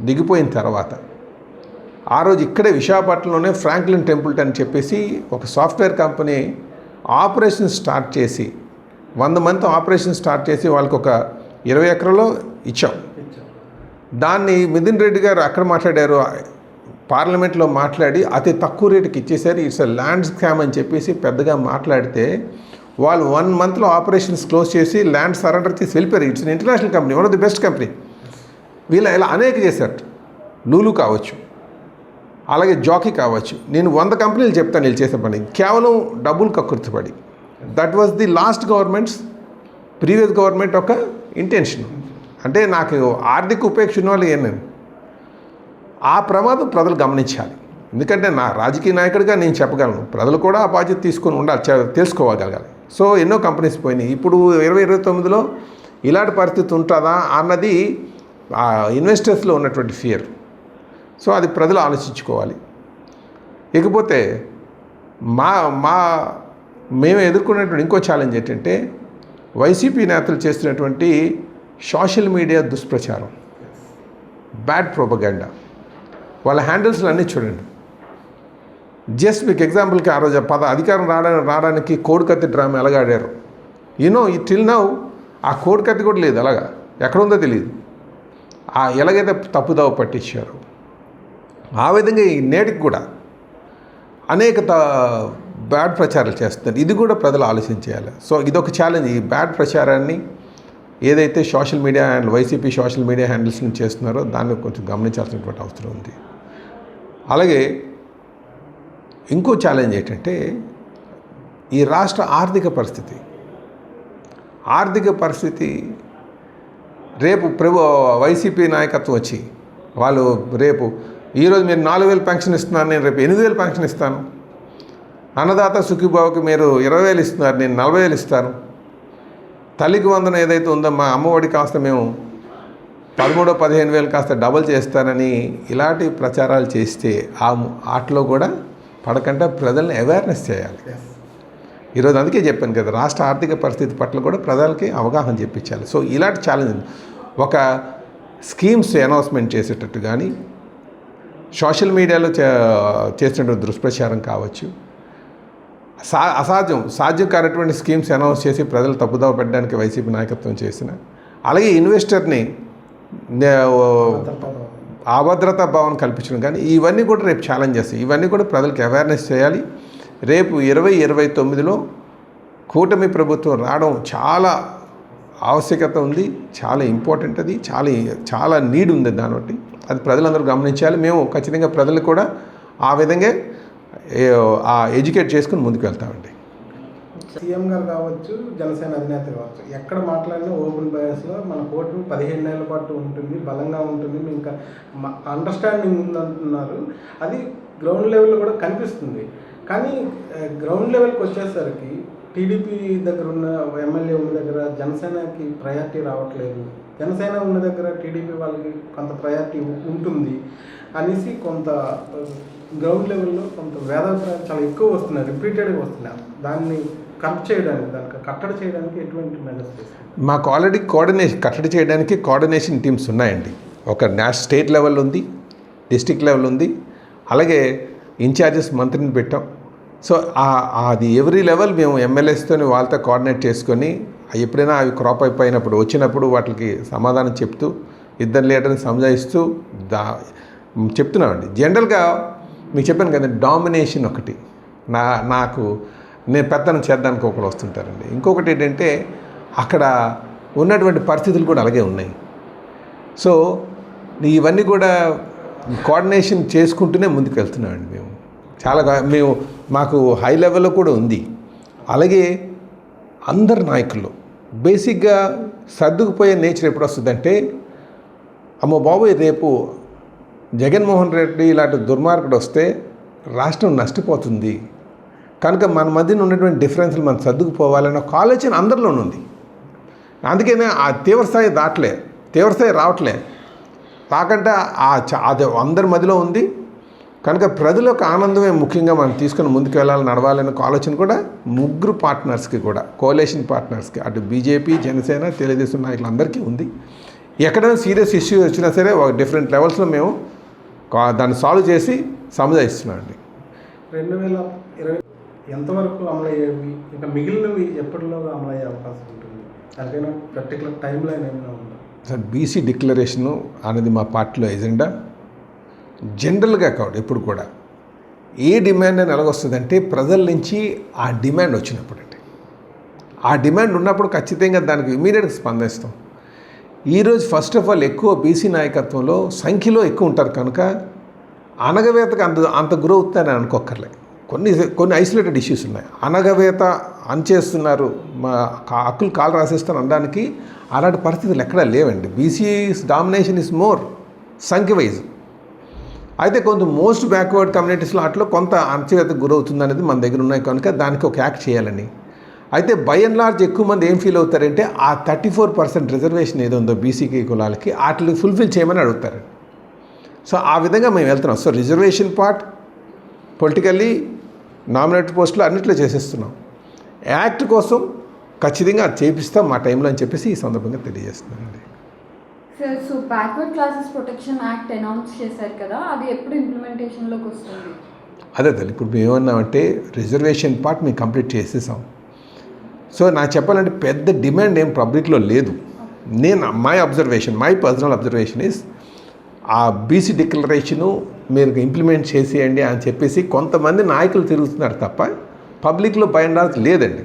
దిగిపోయిన తర్వాత ఆ రోజు ఇక్కడే విశాఖపట్నంలోనే ఫ్రాంక్లిన్ టెంపుల్టన్ అని చెప్పేసి ఒక సాఫ్ట్వేర్ కంపెనీ ఆపరేషన్ స్టార్ట్ చేసి 100 మంది ఆపరేషన్ స్టార్ట్ చేసి వాళ్ళకి ఒక 20 ఎకరాల్లో ఇచ్చాం. దాన్ని మిథున్ రెడ్డి గారు అక్కడ మాట్లాడారు, పార్లమెంట్లో మాట్లాడి అతి తక్కువ రేటుకి ఇచ్చేసారు. ఇట్స్ ల్యాండ్ స్కామ్ అని చెప్పేసి పెద్దగా మాట్లాడితే వాళ్ళు 1 monthలో ఆపరేషన్స్ క్లోజ్ చేసి ల్యాండ్ సరెండర్ చేసి వెళ్ళిపోయారు. It's international company, one of the best company. వీళ్ళు ఇలా అనేక చేశారు. లూలు కావచ్చు, అలాగే జాకీ కావచ్చు. నేను 100 కంపెనీలు చెప్తాను వీళ్ళు చేసే పని, కేవలం డబ్బులు కక్కుర్తిపడి. That was the last previous government ఒక ఇంటెన్షన్. అంటే నాకు ఆర్థిక ఉపేక్ష వాళ్ళు ఏమన్నాను, ఆ ప్రమాదం ప్రజలు గమనించాలి. ఎందుకంటే నా రాజకీయ నాయకుడిగా నేను చెప్పగలను, ప్రజలు కూడా ఆ బాధ్యత తీసుకొని ఉండాలి, తెలుసుకోగలగాలి. సో ఎన్నో కంపెనీస్ పోయినాయి. ఇప్పుడు 2029లో ఇలాంటి పరిస్థితి ఉంటుందా అన్నది ఇన్వెస్టర్స్లో ఉన్నటువంటి ఫియర్. సో అది ప్రజలు ఆలోచించుకోవాలి. ఇకపోతే మేము ఎదుర్కొన్నటువంటి ఇంకో ఛాలెంజ్ ఏంటంటే వైసీపీ నేతలు చేస్తున్నటువంటి సోషల్ మీడియా దుష్ప్రచారం, బ్యాడ్ ప్రొపగండా. వాళ్ళ హ్యాండిల్స్లు అన్నీ చూడండి. జస్ట్ మీకు ఎగ్జాంపుల్కి ఆ రోజు అధికారం రావడానికి కోడికత్తి డ్రామా ఎలాగాడారు. టిల్ నౌ ఆ కోడికత్తి కూడా లేదు, అలాగా ఎక్కడుందో తెలియదు. ఎలాగైతే తప్పుదావ పట్టించారు ఆ విధంగా ఈ నేటికి కూడా అనేక బ్యాడ్ ప్రచారాలు చేస్తున్నారు. ఇది కూడా ప్రజలు ఆలోచించేయాలి. సో ఇదొక ఛాలెంజ్. ఈ బ్యాడ్ ప్రచారాన్ని ఏదైతే social media and YCP social media handles నుంచి చేస్తున్నారో దాన్ని కొంచెం గమనించాల్సినటువంటి అవసరం ఉంది. అలాగే ఇంకో ఛాలెంజ్ ఏంటంటే ఈ రాష్ట్ర ఆర్థిక పరిస్థితి రేపు వైసీపీ నాయకత్వం వచ్చి వాళ్ళు రేపు ఈరోజు మీరు 4,000 పెన్షన్ ఇస్తున్నారు, నేను రేపు 8,000 పెన్షన్ ఇస్తాను. అన్నదాత సుఖీభావకి మీరు 20,000 ఇస్తున్నారు, నేను 40,000 ఇస్తాను. తల్లికి వందనం ఏదైతే ఉందో మా అమ్మఒడి కాస్త మేము 13,000-15,000 కాస్త డబల్ చేస్తానని ఇలాంటి ప్రచారాలు చేస్తే వాటిలో కూడా పడకుండా ప్రజల్ని అవేర్నెస్ చేయాలి. ఈరోజు అందుకే చెప్పాను కదా, రాష్ట్ర ఆర్థిక పరిస్థితి పట్ల కూడా ప్రజలకి అవగాహన చెప్పించాలి. సో ఇలాంటి ఛాలెంజ్ ఒక స్కీమ్స్ అనౌన్స్మెంట్ చేసేటట్టు కానీ, సోషల్ మీడియాలో చేసినటువంటి దుష్ప్రచారం కావచ్చు, సాధ్యం కానటువంటి స్కీమ్స్ అనౌన్స్ చేసి ప్రజలు తప్పుదోవ పెట్టడానికి వైసీపీ నాయకత్వం చేసిన, అలాగే ఇన్వెస్టర్ని అభద్రతా భావన కల్పించడం కానీ, ఇవన్నీ కూడా రేపు ఛాలెంజ్ చేస్తాయి. ఇవన్నీ కూడా ప్రజలకు అవేర్నెస్ చేయాలి. రేపు 2029లో కూటమి ప్రభుత్వం రావడం చాలా ఆవశ్యకత ఉంది, చాలా ఇంపార్టెంట్, అది చాలా నీడ్ ఉంది. దాన్ని బట్టి అది ప్రజలందరూ గమనించాలి. మేము ఖచ్చితంగా ప్రజలు కూడా ఆ విధంగా ఎడ్యుకేట్ చేసుకుని ముందుకు వెళ్తామండి. సీఎం గారు కావచ్చు, జనసేన అధినేత కావచ్చు, ఎక్కడ మాట్లాడినా ఓపెన్ బయాస్లో మన కూటమి 15 ఏళ్ల పాటు ఉంటుంది, బలంగా ఉంటుంది, ఇంకా అండర్స్టాండింగ్ ఉందంటున్నారు. అది గ్రౌండ్ లెవెల్లో కూడా కనిపిస్తుంది. కానీ గ్రౌండ్ లెవెల్కి వచ్చేసరికి టీడీపీ దగ్గర ఉన్న ఎమ్మెల్యే ఉన్న దగ్గర జనసేనకి ప్రయారిటీ రావట్లేదు, జనసేన ఉన్న దగ్గర టీడీపీ వాళ్ళకి కొంత ప్రయారిటీ ఉంటుంది అనేసి కొంత గ్రౌండ్ లెవెల్లో కొంత వేదాభిప్రాయాలు చాలా ఎక్కువ వస్తున్నాయి, రిపీటెడ్గా వస్తున్నాయి. దాన్ని కట్టడి చేయడానికి ఎటువంటి మెజర్స్ చేస్తారు? మాకు ఆల్రెడీ కట్టడి చేయడానికి కోఆర్డినేషన్ టీమ్స్ ఉన్నాయండి. ఒక స్టేట్ లెవెల్ ఉంది, డిస్ట్రిక్ట్ లెవెల్ ఉంది, అలాగే ఇన్ఛార్జెస్ మంత్రిని పెట్టాం. సో అది ఎవ్రీ లెవెల్ మేము ఎమ్మెల్యేస్తో వాళ్ళతో కోఆర్డినేట్ చేసుకొని ఎప్పుడైనా అవి క్రాప్ అయిపోయినప్పుడు వచ్చినప్పుడు వాటికి సమాధానం చెప్తూ ఇద్దరు లీడర్ని సంజాయిస్తూ చెప్తున్నామండి. జనరల్గా మీకు చెప్పాను కదా, డామినేషన్ ఒకటి నాకు నేను పెత్తనం చేద్దానికి ఒకరు వస్తుంటారండి. ఇంకొకటి ఏంటంటే అక్కడ ఉన్నటువంటి పరిస్థితులు కూడా అలాగే ఉన్నాయి. సో ఇవన్నీ కూడా కోఆర్డినేషన్ చేసుకుంటూనే ముందుకు వెళ్తున్నామండి. మాకు హై లెవెల్లో కూడా ఉంది. అలాగే అందరు నాయకులు బేసిక్గా సర్దుకుపోయే నేచర్ ఎప్పుడు వస్తుందంటే, అమ్మో బాబోయ్ రేపు జగన్మోహన్ రెడ్డి ఇలాంటి దుర్మార్గుడు వస్తే రాష్ట్రం నష్టపోతుంది కనుక మన మధ్యన ఉన్నటువంటి డిఫరెన్స్లు మనం సర్దుకుపోవాలన్న ఒక ఆలోచన అందరిలోనూ ఉంది. అందుకనే ఆ తీవ్రస్థాయి రావట్లే రాకుండా అది అందరి మధ్యలో ఉంది కనుక ప్రజలకు ఆనందమే ముఖ్యంగా మనం తీసుకొని ముందుకు వెళ్ళాలని నడవాలనే ఆలోచన కూడా ముగ్గురు పార్ట్నర్స్కి కూడా, కోalition పార్ట్నర్స్కి, అటు బీజేపీ, జనసేన, తెలుగుదేశం నాయకులందరికీ ఉంది. ఎక్కడైనా సీరియస్ ఇష్యూ వచ్చినా సరే ఒక డిఫరెంట్ లెవెల్స్లో మేము దాన్ని సాల్వ్ చేసి సముదాయిస్తున్నామండి. 2020 ఎంతవరకు అమలయ్యేవి, ఇంకా మిగిలినవి ఎప్పటిలోగా అమలయ్యే అవకాశం ఉంటుంది? దానికైనా పర్టికులర్ టైం లైన్ ఏమైనా ఉందా? సార్, బీసీ డిక్లరేషను అనేది మా పార్టీలో ఎజెండా. జనరల్గా కాదు, ఎప్పుడు కూడా ఏ డిమాండ్ అని ఎలాగొస్తుందంటే ప్రజల నుంచి ఆ డిమాండ్ వచ్చినప్పుడు అండి, ఆ డిమాండ్ ఉన్నప్పుడు ఖచ్చితంగా దానికి ఇమీడియట్గా స్పందిస్తాం. ఈరోజు ఫస్ట్ ఆఫ్ ఆల్ ఎక్కువ బీసీ నాయకత్వంలో సంఖ్యలో ఎక్కువ ఉంటారు కనుక అనగవేతకు అంత గురవుతారని అనుకోక్కర్లే. కొన్ని ఐసోలేటెడ్ ఇష్యూస్ ఉన్నాయి. అనగవేత అనిచేస్తున్నారు, మా హక్కులు కాలు రాసేస్తాను అనడానికి అలాంటి పరిస్థితులు ఎక్కడా లేవండి. బీసీ డామినేషన్ ఇస్ మోర్ సంఖ్య వైజ్. అయితే కొంత మోస్ట్ బ్యాక్వర్డ్ కమ్యూనిటీస్లో అట్లా కొంత అణచివేతకు గురవుతుంది అనేది మన దగ్గర ఉన్నాయి కనుక దానికి ఒక యాక్ట్ చేయాలని. అయితే బై అండ్ లార్జ్ ఎక్కువ మంది ఏం ఫీల్ అవుతారంటే ఆ 34% రిజర్వేషన్ ఏదో ఉందో బీసీకి కులాలకి వాటిని ఫుల్ఫిల్ చేయమని అడుగుతారు. సో ఆ విధంగా మేము వెళ్తున్నాం. So reservation part politically nominated పోస్టులు అన్నిట్లో చేసేస్తున్నాం. యాక్ట్ కోసం ఖచ్చితంగా అది చేపిస్తాం మా టైంలో అని చెప్పేసి ఈ సందర్భంగా తెలియజేస్తున్నానండి. Sir, so backward classes protection act announce చేశారు కదా, అది ఎప్పుడు ఇంప్లిమెంటేషన్లోకి వస్తుంది? అదే తల్లి, ఇప్పుడు మేము ఏమన్నామంటే రిజర్వేషన్ పార్ట్ మేము కంప్లీట్ చేసేసాం. సో నాకు చెప్పాలంటే పెద్ద డిమాండ్ ఏం పబ్లిక్లో లేదు. మై పర్సనల్ అబ్జర్వేషన్ ఇస్ ఆ బీసీ డిక్లరేషను మీరు ఇంప్లిమెంట్ చేసేయండి అని చెప్పేసి కొంతమంది నాయకులు తిరుగుతున్నారు తప్ప పబ్లిక్లో బై అండ్ లార్జ్ లేదండి.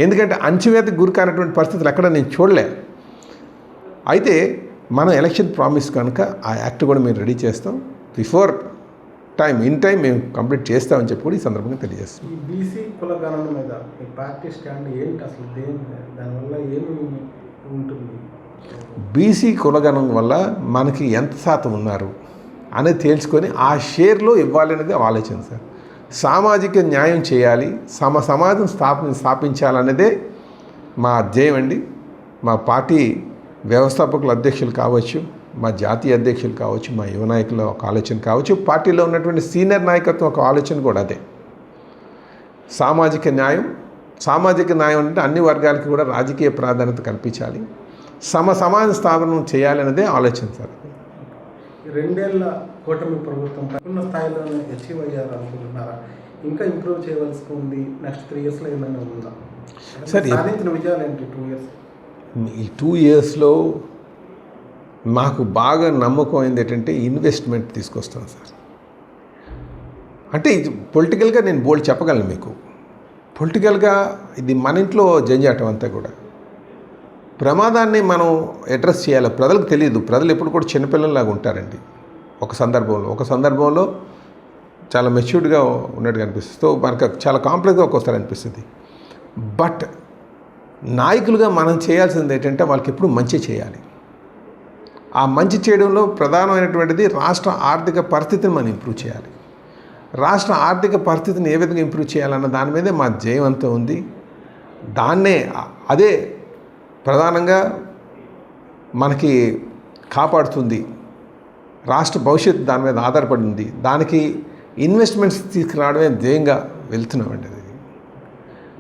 ఎందుకంటే అణచివేతకు గురి కానటువంటి పరిస్థితులు ఎక్కడ నేను చూడలే. అయితే మనం ఎలక్షన్ ప్రామిస్ కనుక ఆ యాక్ట్ కూడా మేము రెడీ చేస్తాం. బిఫోర్ ఇన్ టైం మేము కంప్లీట్ చేస్తామని చెప్పి కూడా ఈ సందర్భంగా తెలియజేస్తాం. ఈ బీసీ కులగణన మీద ఈ పార్టీ స్టాండ్ ఏంటి అసలు? దానివల్ల ఏమి ఉంటుంది? బీసీ కులగణం వల్ల మనకి ఎంత శాతం ఉన్నారు, అనేది తేల్చుకొని ఆ షేర్లో ఇవ్వాలనేది ఆలోచన సార్. సామాజిక న్యాయం చేయాలి, సమాజం స్థాపించాలనేదే మా ధ్యేయం అండి. మా పార్టీ వ్యవస్థాపకుల అధ్యక్షులు కావచ్చు, మా జాతీయ అధ్యక్షులు కావచ్చు, మా యువ నాయకుల ఒక ఆలోచన కావచ్చు, పార్టీలో ఉన్నటువంటి సీనియర్ నాయకత్వం ఒక ఆలోచన కూడా అదే. సామాజిక న్యాయం అంటే అన్ని వర్గాలకి కూడా రాజకీయ ప్రాధాన్యత కల్పించాలి, సమాజ స్థాపన చేయాలనేదే ఆలోచన సార్. 2 ఏళ్ల కూటమి ప్రభుత్వం ఉన్న స్థాయిలోనే అచీవ్ అయ్యారు అనుకుంటున్నారా? ఇంకా ఇంప్రూవ్ చేయవలసి ఉంది? నెక్స్ట్ 3 ఇయర్స్లో ఏమైనా ఉందా సార్? సాధించిన విజయాలు ఏంటి 2 ఇయర్స్? ఈ 2 ఇయర్స్లో మాకు బాగా నమ్మకం అయింది ఏంటంటే ఇన్వెస్ట్మెంట్ తీసుకొస్తాం సార్. అంటే ఇది పొలిటికల్గా నేను బోల్డ్ చెప్పగలను మీకు. పొలిటికల్గా ఇది మన ఇంట్లో జంజాటం అంతా కూడా. ప్రమాదాన్ని మనం అడ్రస్ చేయాలి. ప్రజలకు తెలియదు. ప్రజలు ఎప్పుడు కూడా చిన్నపిల్లల్లాగా ఉంటారండి. ఒక సందర్భంలో చాలా మెచ్యూర్డ్గా ఉన్నట్టుగా అనిపిస్తుంది. సో మనకు చాలా కాంప్లెక్స్గా ఒక్కోసారి అనిపిస్తుంది. బట్ నాయకులుగా మనం చేయాల్సింది ఏంటంటే వాళ్ళకి ఎప్పుడు మంచి చేయాలి. ఆ మంచి చేయడంలో ప్రధానమైనటువంటిది రాష్ట్ర ఆర్థిక పరిస్థితిని మనం ఇంప్రూవ్ చేయాలి. రాష్ట్ర ఆర్థిక పరిస్థితిని ఏ విధంగా ఇంప్రూవ్ చేయాలన్న దాని మీదే మా జయం అంతా ఉంది. అదే ప్రధానంగా మనకి కాపాడుతుంది. రాష్ట్ర భవిష్యత్తు దాని మీద ఆధారపడి ఉంది. దానికి ఇన్వెస్ట్మెంట్స్ తీసుకురావడమే ధ్యేయంగా వెళ్తున్నామండి.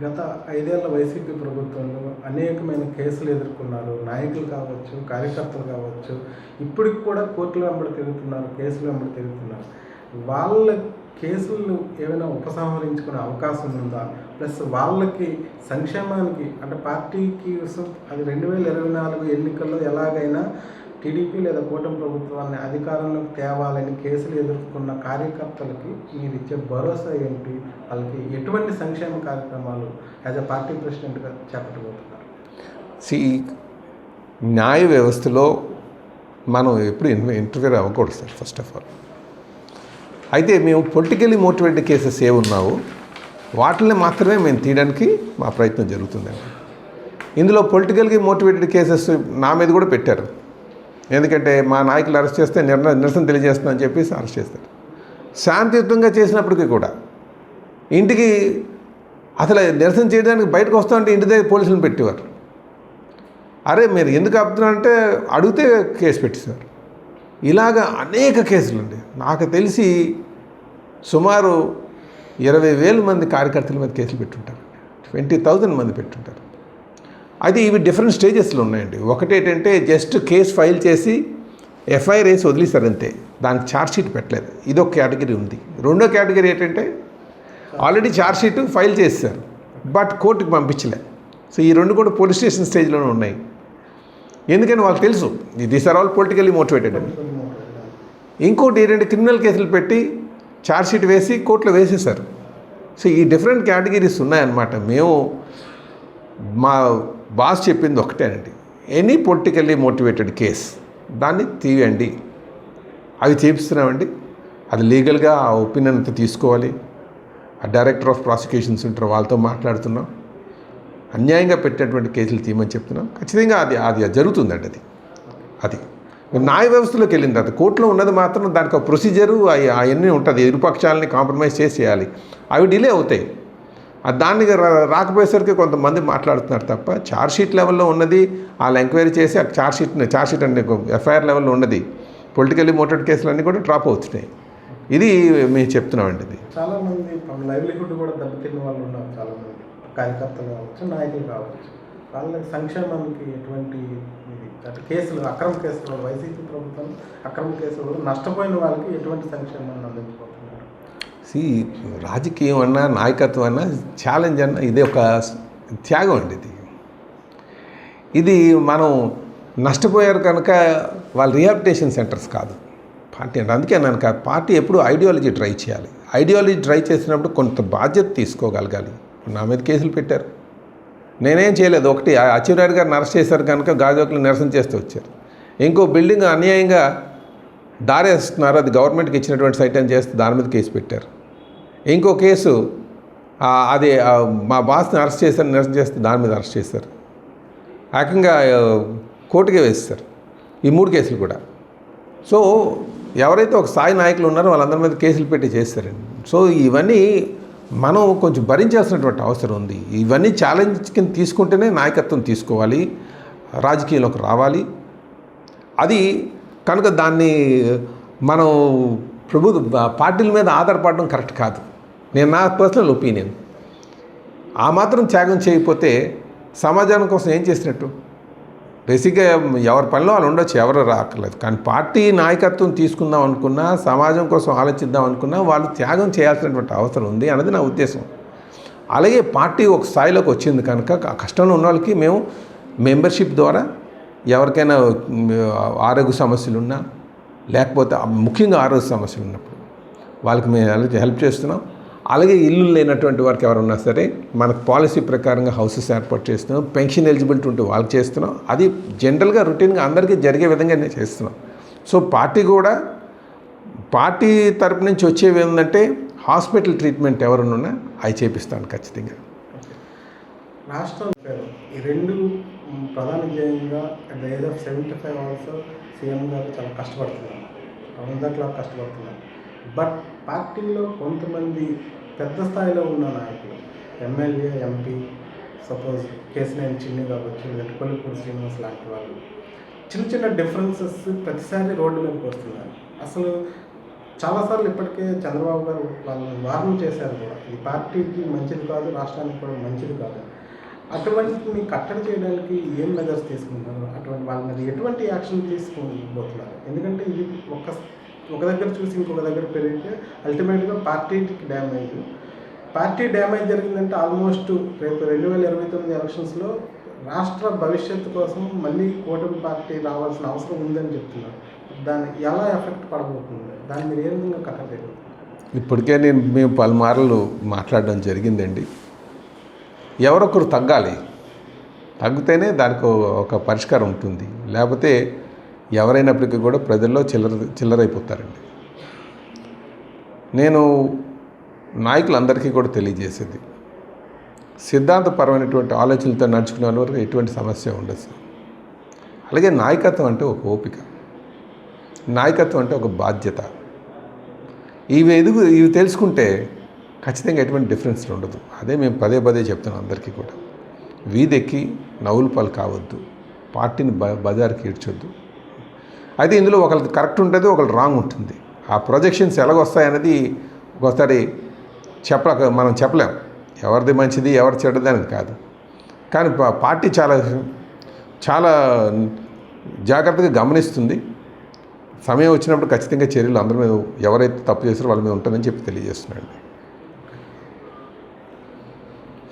గత 5 ఏళ్ల వైసీపీ ప్రభుత్వంలో అనేకమైన కేసులు ఎదుర్కొన్నారు. నాయకులు కావచ్చు, కార్యకర్తలు కావచ్చు, ఇప్పటికి కూడా కోర్టుల వెంబడి తిరుగుతున్నారు, కేసుల వెంబడి తిరుగుతున్నారు. వాళ్ళ కేసులను ఏమైనా ఉపసంహరించుకునే అవకాశం ఉందా? ప్లస్ వాళ్ళకి సంక్షేమానికి అంటే పార్టీకి అది 2024 ఎన్నికల్లో ఎలాగైనా టీడీపీ లేదా కూటమి ప్రభుత్వాన్ని అధికారంలోకి తేవాలని కేసులు ఎదుర్కొన్న కార్యకర్తలకి మీరు ఇచ్చే భరోసా ఏంటి? వాళ్ళకి ఎటువంటి సంక్షేమ కార్యక్రమాలు యాజ్ అ పార్టీ ప్రెసిడెంట్గా చేపట్టబోతున్నారు? న్యాయ వ్యవస్థలో మనం ఎప్పుడు ఇంటర్ఫియర్ అవ్వకూడదు సార్, ఫస్ట్ ఆఫ్ ఆల్. అయితే మేము పొలిటికల్లీ మోటివేటెడ్ కేసెస్ ఏ ఉన్నావో వాటిని మాత్రమే మేము తీయడానికి మా ప్రయత్నం జరుగుతుందండి. ఇందులో పొలిటికల్గా మోటివేటెడ్ కేసెస్ నా మీద కూడా పెట్టారు. ఎందుకంటే మా నాయకులు అరెస్ట్ చేస్తే నిరసన తెలియజేస్తుందని చెప్పేసి అరెస్ట్ చేస్తారు. శాంతియుతంగా చేసినప్పటికీ కూడా ఇంటికి అసలు నిరసన చేయడానికి బయటకు వస్తామంటే ఇంటి దగ్గర పోలీసులను పెట్టేవారు. అరే మీరు ఎందుకు ఆపుతున్నారంటే అడిగితే కేసు పెట్టేశారు. ఇలాగా అనేక కేసులు అండి. నాకు తెలిసి సుమారు 20,000 మంది కార్యకర్తల మీద కేసులు పెట్టుంటారు. 20,000 మంది పెట్టుంటారు. అది ఇవి డిఫరెంట్ స్టేజెస్లో ఉన్నాయండి. ఒకటేంటంటే జస్ట్ కేసు ఫైల్ చేసి ఎఫ్ఐఆర్ వేసి వదిలేశారు అంతే, దానికి ఛార్జ్షీట్ పెట్టలేదు. ఇదొక కేటగిరీ ఉంది. రెండో కేటగిరీ ఏంటంటే ఆల్రెడీ ఛార్జ్షీట్ ఫైల్ చేశారు బట్ కోర్టుకి పంపించలే. సో ఈ రెండు కూడా పోలీస్ స్టేషన్ స్టేజ్లోనే ఉన్నాయి. ఎందుకని వాళ్ళకి తెలుసు these are all politically motivated అని. ఇంకోటి ఏంటంటే క్రిమినల్ కేసులు పెట్టి ఛార్జ్షీట్ వేసి కోర్టులో వేసేశారు. సో ఈ డిఫరెంట్ కేటగిరీస్ ఉన్నాయన్నమాట. మేము మా బాస్ చెప్పింది ఒకటేనండి, ఎనీ పొలిటికల్లీ మోటివేటెడ్ కేస్ దాన్ని తీయండి. అవి చేపిస్తున్నామండి. అది లీగల్గా ఆ ఒపీనియన్ అంతా తీసుకోవాలి. ఆ డైరెక్టర్ ఆఫ్ ప్రాసిక్యూషన్స్ ఉంటారు, వాళ్ళతో మాట్లాడుతున్నాం. అన్యాయంగా పెట్టినటువంటి కేసులు తీయమని చెప్తున్నాం. ఖచ్చితంగా అది జరుగుతుందండి. అది న్యాయ వ్యవస్థలోకి వెళ్ళిన తర్వాత కోర్టులో ఉన్నది మాత్రం దానికి ఒక ప్రొసీజరు అవన్నీ ఉంటుంది. ఇరుపక్షాలని కాంప్రమైజ్ చేసి చేయాలి. అవి డిలే అవుతాయి. దానికి రాకపోయేసరికి కొంతమంది మాట్లాడుతున్నారు తప్ప ఛార్జ్షీట్ లెవెల్లో ఉన్నది వాళ్ళు ఎంక్వైరీ చేసి ఆ ఛార్జ్షీట్ అంటే ఎఫ్ఐఆర్ లెవెల్లో ఉన్నది పొలిటికల్లీ మోటివేటెడ్ కేసులన్నీ కూడా డ్రాప్ అవుతున్నాయి. ఇది మేము చెప్తున్నామండి. ఇది చాలామంది లైవ్లీహుడ్ కూడా దెబ్బతిన్న వాళ్ళు ఉన్నారు. చాలామంది కార్యకర్తలు కావచ్చు, నాయకులు కావచ్చు. వాళ్ళ సంక్షేమానికి ఎటువంటి కేసులు, అక్రమ కేసులు, వైసీపీ ప్రభుత్వం అక్రమ కేసులు నష్టపోయిన వాళ్ళకి ఎటువంటి సంక్షేమాన్ని అందించబోతున్నారు? రాజకీయం అన్నా నాయకత్వం అన్నా ఛాలెంజ్ అన్నా ఇదే ఒక త్యాగం అండి. ఇది మనం నష్టపోయారు కనుక వాళ్ళ రిహాబిలిటేషన్ సెంటర్స్ కాదు పార్టీ అంటే. అందుకే నేను పార్టీ ఎప్పుడు ఐడియాలజీ ట్రై చేయాలి. ఐడియాలజీ ట్రై చేసినప్పుడు కొంత బాధ్యత తీసుకోగలగాలి. నా మీద కేసులు పెట్టారు, నేనేం చేయలేదు. ఒకటి అచ్చెన్నాయుడు గారిని అరెస్ట్ చేశారు కనుక గాజువాకలో నిరసన చేస్తూ వచ్చారు. ఇంకో బిల్డింగ్ అన్యాయంగా దారేస్తున్నారు, అది గవర్నమెంట్కి ఇచ్చినటువంటి సైట్ అని చేస్తే దాని మీద కేసు పెట్టారు. ఇంకో కేసు అది మా బాస్ని అరెస్ట్ చేశారు, నిరసన చేస్తే దాని మీద అరెస్ట్ చేశారు. ఏకంగా కోర్టుకే వేస్తారు. ఈ 3 కేసులు కూడా. సో ఎవరైతే ఒక స్థాయి నాయకులు ఉన్నారో వాళ్ళందరి మీద కేసులు పెట్టి చేస్తారండి. సో ఇవన్నీ మనం కొంచెం భరించాల్సినటువంటి అవసరం ఉంది. ఇవన్నీ ఛాలెంజ్ కింద తీసుకుంటేనే నాయకత్వం తీసుకోవాలి, రాజకీయాల్లోకి రావాలి. అది కనుక దాన్ని మనం పార్టీల మీద ఆధారపడడం కరెక్ట్ కాదు. నేను నా పర్సనల్ ఒపీనియన్. ఆ మాత్రం త్యాగం చేయకపోతే సమాజం కోసం ఏం చేసినట్టు? బేసిక్గా ఎవరి పనిలో వాళ్ళు ఉండొచ్చు, ఎవరు రాకలేదు. కానీ పార్టీ నాయకత్వం తీసుకుందాం అనుకున్నా, సమాజం కోసం ఆలోచిద్దాం అనుకున్నా వాళ్ళు త్యాగం చేయాల్సినటువంటి అవసరం ఉంది అన్నది నా ఉద్దేశం. అలాగే పార్టీ ఒక స్థాయిలోకి వచ్చింది కనుక ఆ కష్టంలో ఉన్న వాళ్ళకి మేము మెంబర్షిప్ ద్వారా ఎవరికైనా ఆరోగ్య సమస్యలు ఉన్నా, లేకపోతే ముఖ్యంగా ఆరోగ్య సమస్యలు ఉన్నప్పుడు వాళ్ళకి మేము హెల్ప్ చేస్తున్నాం. అలాగే ఇల్లు లేనటువంటి వారికి ఎవరున్నా సరే మనకు పాలసీ ప్రకారంగా హౌసెస్ ఏర్పాటు చేస్తున్నాం. పెన్షన్ ఎలిజిబిలిటీ ఉంటే వాళ్ళకి చేస్తున్నాం. అది జనరల్గా రొటీన్గా అందరికీ జరిగే విధంగా నేను చేస్తున్నాం. సో పార్టీ తరపు నుంచి వచ్చేవి ఏంటంటే హాస్పిటల్ ట్రీట్మెంట్ ఎవరున్నా అవి చేపిస్తాను ఖచ్చితంగా. రాష్ట్రం ఈ రెండు ప్రధాన ధ్యేయంగా at the age of 75 hours CM గారు చాలా కష్టపడుతున్నారు, అందరిలో కష్టపడుతున్నారు. బట్ పార్టీలో కొంతమంది పెద్ద స్థాయిలో ఉన్న నాయకులు, ఎమ్మెల్యే, ఎంపీ, సపోజ్ కేసినేని చిన్ని కావచ్చు, లేదంటే కొల్లిపూడి శ్రీనివాస్ లాంటి వాళ్ళు చిన్న చిన్న డిఫరెన్సెస్ ప్రతిసారి రోడ్డు మీదకి వస్తున్నారు. అసలు చాలాసార్లు ఇప్పటికే చంద్రబాబు గారు వాళ్ళని వార్న్ చేశారు కూడా, ఈ పార్టీకి మంచిది కాదు, రాష్ట్రానికి కూడా మంచిది కాదు. అటువంటిని కట్టడి చేయడానికి ఏం మెజర్స్ తీసుకుంటున్నారు? అటువంటి వాళ్ళ మీద ఎటువంటి యాక్షన్ తీసుకోబోతున్నారు? ఎందుకంటే ఇది ఒక దగ్గర చూసి ఇంకొక దగ్గర పెరిగితే అల్టిమేట్గా పార్టీకి డ్యామేజ్. పార్టీ డ్యామేజ్ జరిగిందంటే ఆల్మోస్ట్ రేపు 2029 ఎలక్షన్స్లో రాష్ట్ర భవిష్యత్తు కోసం మళ్ళీ కూటమి పార్టీ రావాల్సిన అవసరం ఉందని చెప్తున్నారు. దాన్ని ఎలా ఎఫెక్ట్ పడబోతుంది? దాన్ని మీరు ఏ విధంగా కట్టలేదు? ఇప్పటికే మేము పలుమార్లు మాట్లాడడం జరిగిందండి. ఎవరొకరు తగ్గాలి, తగ్గితేనే దానికి ఒక పరిష్కారం ఉంటుంది. లేకపోతే ఎవరైనప్పటికీ కూడా ప్రజల్లో చిల్లరైపోతారండి. నేను నాయకులందరికీ కూడా తెలియజేసేది, సిద్ధాంతపరమైనటువంటి ఆలోచనలతో నడుచుకునే వరకు ఎటువంటి సమస్య ఉండదు. అలాగే నాయకత్వం అంటే ఒక ఓపిక, నాయకత్వం అంటే ఒక బాధ్యత. ఇవి తెలుసుకుంటే ఖచ్చితంగా ఎటువంటి డిఫరెన్స్ ఉండదు. అదే మేము పదే చెప్తున్నాం అందరికీ కూడా. వీధెక్కి నవ్వుల పాలు కావద్దు, పార్టీని బజార్కి ఈడ్చొద్దు. అయితే ఇందులో ఒకరికి కరెక్ట్ ఉంటుంది, ఒకరికి రాంగ్ ఉంటుంది. ఆ ప్రొజెక్షన్స్ ఎలాగొస్తాయనేది ఒకసారి మనం చెప్పలేం. ఎవరిది మంచిది ఎవరి చెడ్డది అనేది కాదు. కానీ పార్టీ చాలా జాగ్రత్తగా గమనిస్తుంది. సమయం వచ్చినప్పుడు ఖచ్చితంగా చర్యలు అందరి మీద, ఎవరైతే తప్పు చేస్తారో వాళ్ళ మీద ఉంటుందని చెప్పి తెలియజేస్తున్నాను.